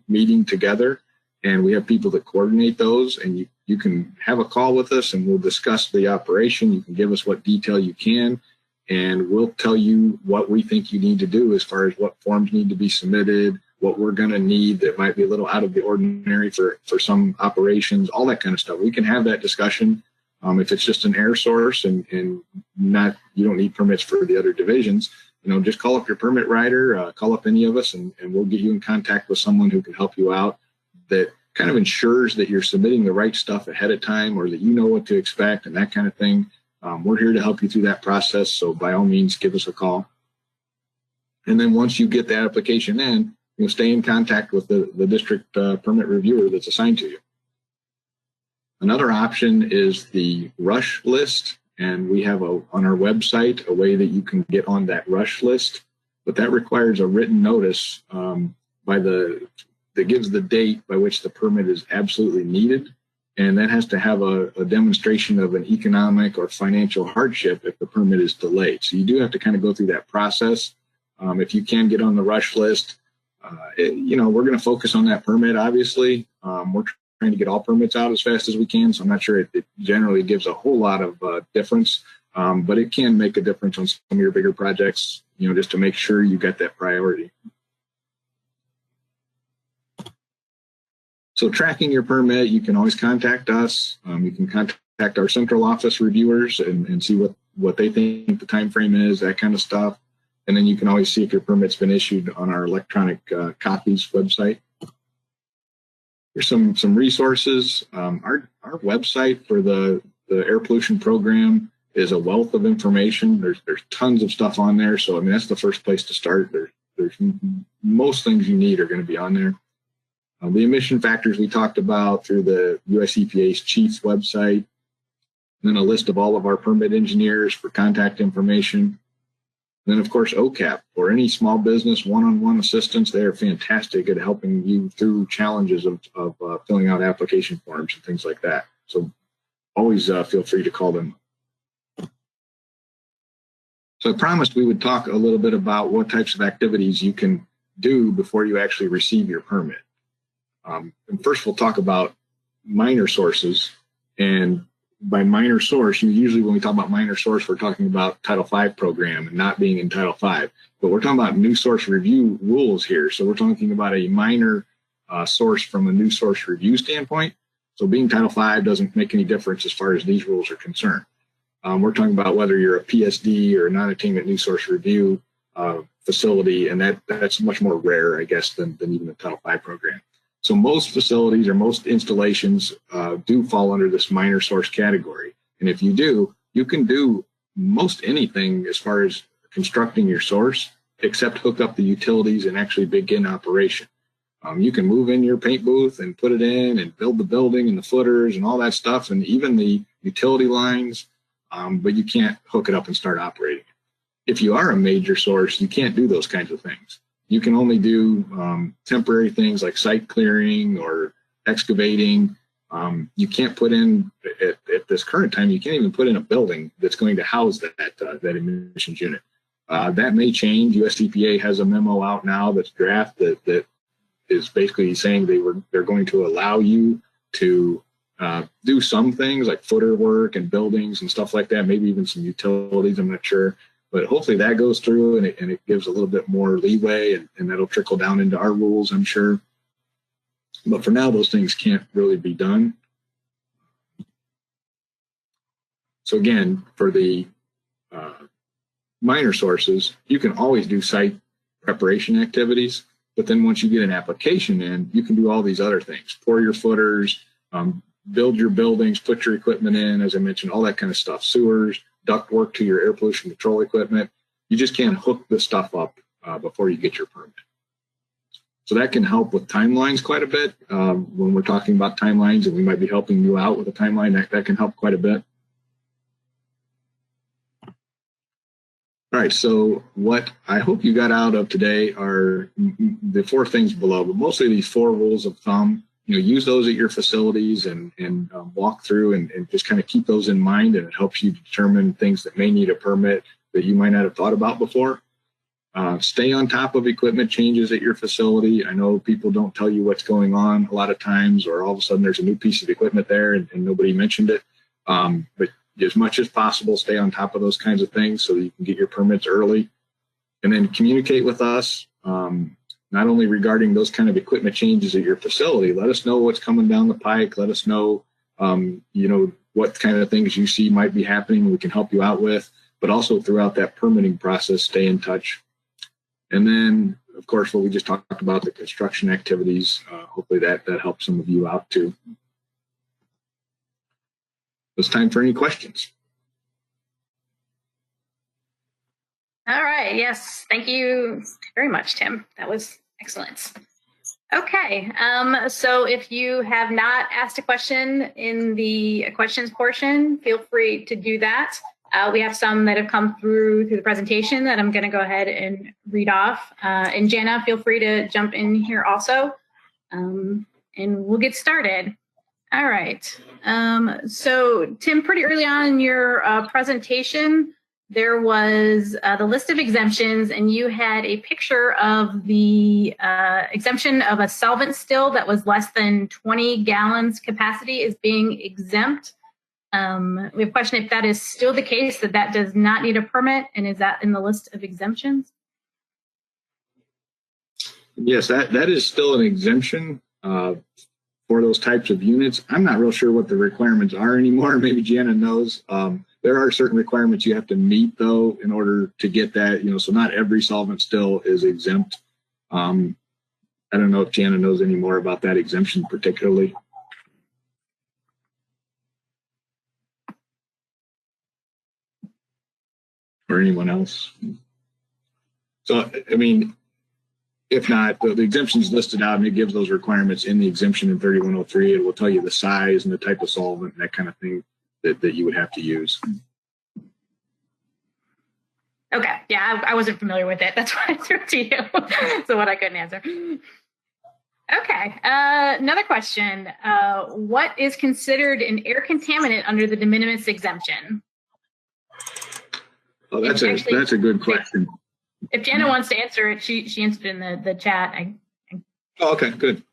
meeting together, and we have people that coordinate those, and you can have a call with us and we'll discuss the operation. You can give us what detail you can, and we'll tell you what we think you need to do as far as what forms need to be submitted, what we're going to need that might be a little out of the ordinary for some operations, all that kind of stuff. We can have that discussion. If it's just an air source and you don't need permits for the other divisions, just call up your permit writer, call up any of us, and we'll get you in contact with someone who can help you out that kind of ensures that you're submitting the right stuff ahead of time, or that you know what to expect and that kind of thing. We're here to help you through that process, so by all means, give us a call. And then once you get the application in, stay in contact with the district permit reviewer that's assigned to you. Another option is the rush list, and we have on our website a way that you can get on that rush list, but that requires a written notice that gives the date by which the permit is absolutely needed, and that has to have a demonstration of an economic or financial hardship if the permit is delayed. So you do have to kind of go through that process. If you can get on the rush list, we're going to focus on that permit, obviously. We're trying to get all permits out as fast as we can, so I'm not sure it generally gives a whole lot of difference, but it can make a difference on some of your bigger projects, just to make sure you got that priority. So tracking your permit, you can always contact us. You can contact our central office reviewers and see what they think the time frame is, that kind of stuff. And then you can always see if your permit's been issued on our electronic copies website. Here's some resources. Our website for the air pollution program is a wealth of information. There's tons of stuff on there. So, that's the first place to start. There's most things you need are going to be on there. The emission factors we talked about through the US EPA's Chiefs website, and then a list of all of our permit engineers for contact information. And then, of course, OCAP, or any small business one-on-one assistance. They are fantastic at helping you through challenges of filling out application forms and things like that. So always feel free to call them. So I promised we would talk a little bit about what types of activities you can do before you actually receive your permit. And first, we'll talk about minor sources. And by minor source, usually when we talk about minor source, we're talking about Title V program and not being in Title V. But we're talking about new source review rules here. So we're talking about a minor source from a new source review standpoint. So being Title V doesn't make any difference as far as these rules are concerned. We're talking about whether you're a PSD or a non-attainment new source review facility, and that's much more rare, I guess, than even the Title V program. So most facilities or most installations do fall under this minor source category. And if you do, you can do most anything as far as constructing your source, except hook up the utilities and actually begin operation. You can move in your paint booth and put it in and build the building and the footers and all that stuff, and even the utility lines, but you can't hook it up and start operating. If you are a major source, you can't do those kinds of things. You can only do temporary things like site clearing or excavating. You can't put in, at this current time, you can't even put in a building that's going to house that emissions unit. That may change. US EPA has a memo out now that's draft that is basically saying they're going to allow you to do some things like footer work and buildings and stuff like that, maybe even some utilities, I'm not sure. But hopefully that goes through and it gives a little bit more leeway, and that'll trickle down into our rules, I'm sure. But for now, those things can't really be done. So again, for the minor sources, you can always do site preparation activities. But then once you get an application in, you can do all these other things. Pour your footers, build your buildings, put your equipment in, as I mentioned, all that kind of stuff. Sewers, duct work to your air pollution control equipment. You just can't hook the stuff up before you get your permit. So that can help with timelines quite a bit. When we're talking about timelines, and we might be helping you out with a timeline, that can help quite a bit. All right, so what I hope you got out of today are the 4 things below, but mostly these 4 rules of thumb. Use those at your facilities and walk through and just kind of keep those in mind, and it helps you determine things that may need a permit that you might not have thought about before. Stay on top of equipment changes at your facility. I know people don't tell you what's going on a lot of times, or all of a sudden there's a new piece of equipment there and nobody mentioned it. But as much as possible, stay on top of those kinds of things so that you can get your permits early. And then communicate with us, not only regarding those kind of equipment changes at your facility. Let us know what's coming down the pike. Let us know, what kind of things you see might be happening we can help you out with. But also throughout that permitting process, stay in touch. And then, of course, what we just talked about, the construction activities, hopefully that helps some of you out too. It's time for any questions. All right. Yes. Thank you very much, Tim. That was excellent. Okay. So if you have not asked a question in the questions portion, feel free to do that. We have some that have come through the presentation that I'm going to go ahead and read off. And Jana, feel free to jump in here also. And we'll get started. All right. So Tim, pretty early on in your presentation, there was the list of exemptions, and you had a picture of the exemption of a solvent still that was less than 20 gallons capacity is being exempt. We have a question if that is still the case, that does not need a permit, and is that in the list of exemptions? Yes, that is still an exemption for those types of units. I'm not real sure what the requirements are anymore. Maybe Jana knows. There are certain requirements you have to meet, though, in order to get that. So not every solvent still is exempt. I don't know if Jana knows any more about that exemption particularly. Or anyone else. So, I mean, if not, the exemption is listed out and it gives those requirements in the exemption in 3103. It will tell you the size and the type of solvent and that kind of thing that you would have to use. Okay. Yeah, I wasn't familiar with it. That's why I threw it to you. So what I couldn't answer. Okay. Another question. What is considered an air contaminant under the de minimis exemption? Oh, that's a good question. If Jana wants to answer it, she answered in the chat. Oh, okay, good.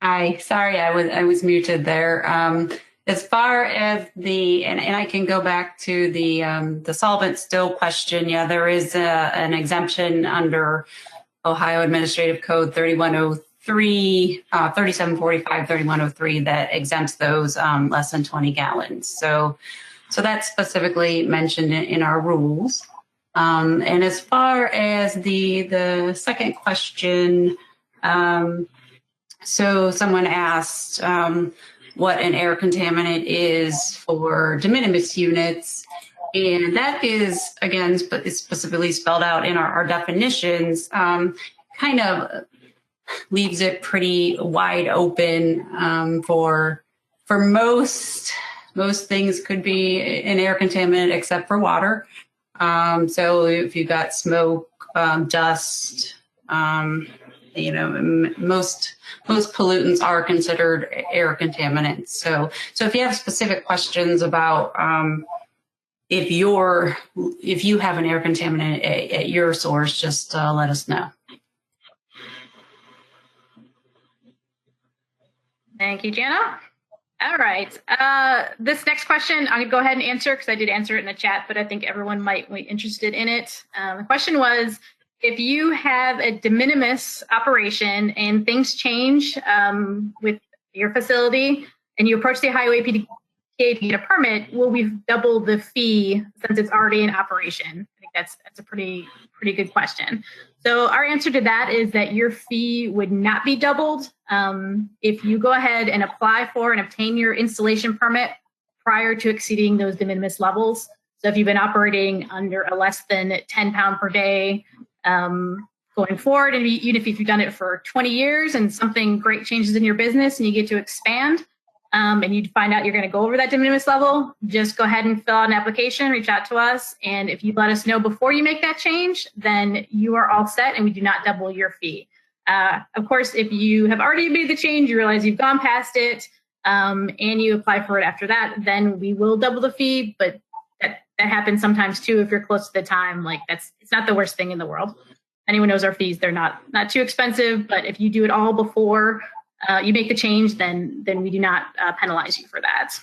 Hi, sorry, I was muted there. As far as and I can go back to the solvent still question. Yeah, there is an exemption under Ohio Administrative Code 3103, 3745, 3103 that exempts those less than 20 gallons. So that's specifically mentioned in our rules. And as far as the second question, so someone asked what an air contaminant is for de minimis units. And that is, again, is specifically spelled out in our definitions, kind of leaves it pretty wide open for most things could be an air contaminant except for water. So if you've got smoke, dust, most pollutants are considered air contaminants. So if you have specific questions about if you have an air contaminant at your source, just let us know. Thank you, Jana. All right. This next question, I'm going to go ahead and answer because I did answer it in the chat, but I think everyone might be interested in it. The question was, if you have a de minimis operation and things change with your facility and you approach the Ohio APTA to get a permit, will we double the fee since it's already in operation? I think that's a pretty good question. So our answer to that is that your fee would not be doubled if you go ahead and apply for and obtain your installation permit prior to exceeding those de minimis levels. So if you've been operating under a less than 10 pound per day going forward, and even if you've done it for 20 years and something great changes in your business and you get to expand, and you find out you're going to go over that de minimis level, just go ahead and fill out an application, reach out to us. And if you let us know before you make that change, then you are all set and we do not double your fee. Of course, if you have already made the change, you realize you've gone past it, and you apply for it after that, then we will double the fee. But that happens sometimes too if you're close to the time. Like it's not the worst thing in the world. Anyone knows our fees; they're not too expensive. But if you do it all before you make the change, then we do not penalize you for that.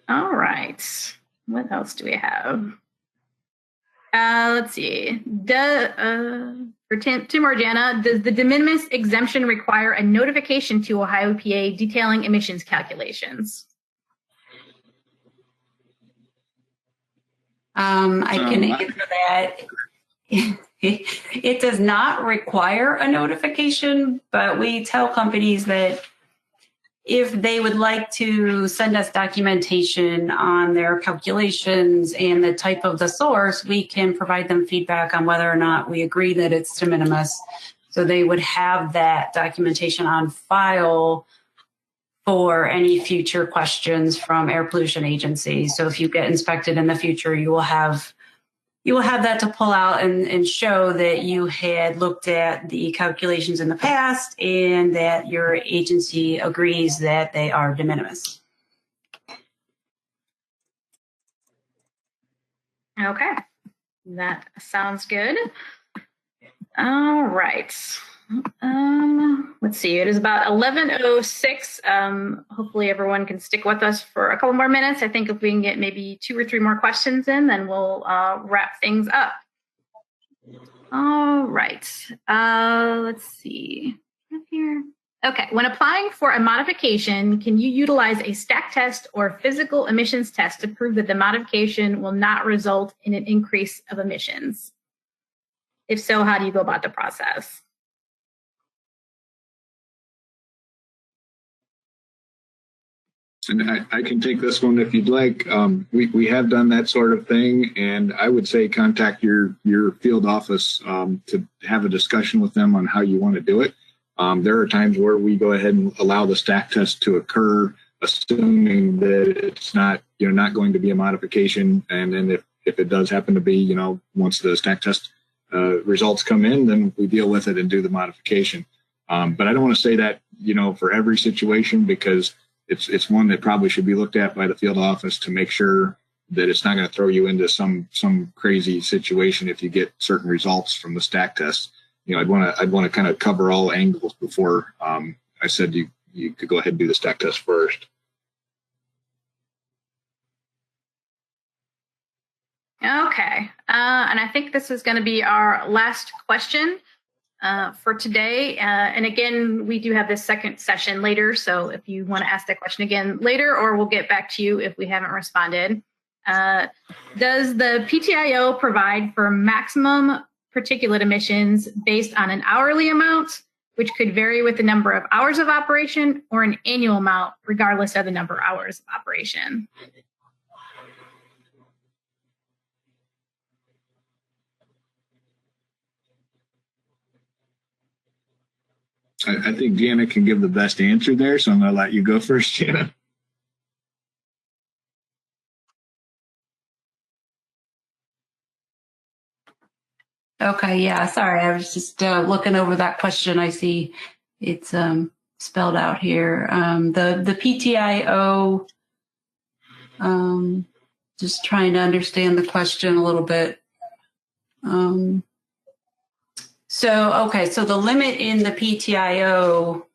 All right. What else do we have? Let's see. For Tim or Jana, does the de minimis exemption require a notification to Ohio EPA detailing emissions calculations? I can answer that. It does not require a notification, but we tell companies that if they would like to send us documentation on their calculations and the type of the source, we can provide them feedback on whether or not we agree that it's de minimis. So they would have that documentation on file for any future questions from air pollution agencies. So if you get inspected in the future, you will have that to pull out and show that you had looked at the calculations in the past and that your agency agrees that they are de minimis. Okay, that sounds good. All right. Let's see, it is about 11:06. Hopefully everyone can stick with us for a couple more minutes. I think if we can get maybe 2 or 3 more questions in, then we'll wrap things up. All right, let's see here. Okay, when applying for a modification, can you utilize a stack test or physical emissions test to prove that the modification will not result in an increase of emissions? If so, how do you go about the process? And I can take this one if you'd like. We have done that sort of thing, and I would say contact your field office to have a discussion with them on how you want to do it. There are times where we go ahead and allow the stack test to occur, assuming that it's not going to be a modification, and then if it does happen to be, once the stack test results come in, then we deal with it and do the modification. But I don't want to say that for every situation, because it's one that probably should be looked at by the field office to make sure that it's not going to throw you into some crazy situation if you get certain results from the stack test. I'd want to kind of cover all angles before I said you could go ahead and do the stack test first. Okay, and I think this is going to be our last question for today. And again, we do have this second session later, so if you want to ask that question again later, or we'll get back to you if we haven't responded. Does the PTIO provide for maximum particulate emissions based on an hourly amount, which could vary with the number of hours of operation, or an annual amount, regardless of the number of hours of operation? I think Jana can give the best answer there, so I'm going to let you go first, Jana. Okay, yeah, sorry, I was just looking over that question. I see it's spelled out here. The PTIO, just trying to understand the question a little bit. So the limit in the PTIO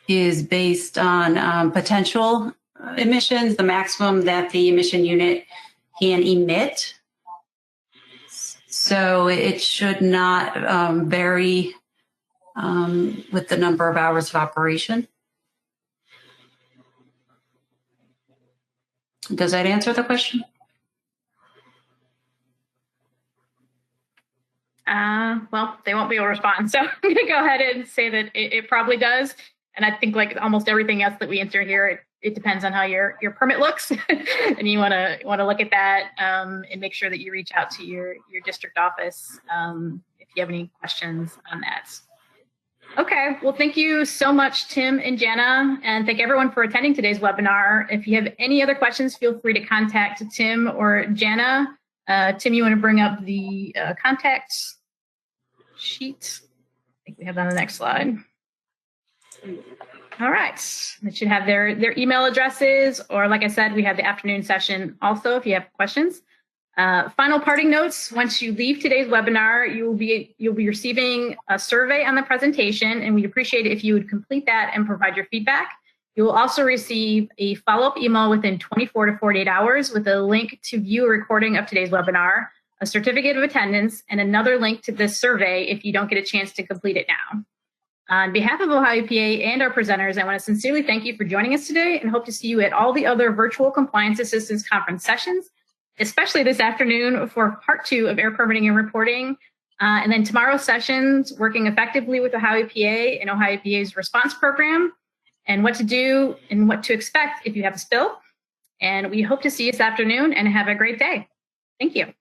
is based on potential emissions, the maximum that the emission unit can emit. So it should not vary with the number of hours of operation. Does that answer the question? Well, they won't be able to respond, so I'm going to go ahead and say that it probably does. And I think, like almost everything else that we answer here, it depends on how your permit looks, and you want to look at that and make sure that you reach out to your district office if you have any questions on that. Okay, well, thank you so much, Tim and Jana, and thank everyone for attending today's webinar. If you have any other questions, feel free to contact Tim or Jana. Tim, you want to bring up the contact sheet? I think we have that on the next slide. All right, it should have their email addresses, or like I said, we have the afternoon session also if you have questions. Final parting notes: once you leave today's webinar, you'll be receiving a survey on the presentation, and we'd appreciate it if you would complete that and provide your feedback. You will also receive a follow-up email within 24 to 48 hours with a link to view a recording of today's webinar, a certificate of attendance, and another link to this survey if you don't get a chance to complete it now. On behalf of Ohio EPA and our presenters, I want to sincerely thank you for joining us today and hope to see you at all the other virtual compliance assistance conference sessions, especially this afternoon for part 2 of air permitting and reporting. And then tomorrow's sessions, working effectively with Ohio EPA and Ohio EPA's response program, and what to do and what to expect if you have a spill. And we hope to see you this afternoon and have a great day. Thank you.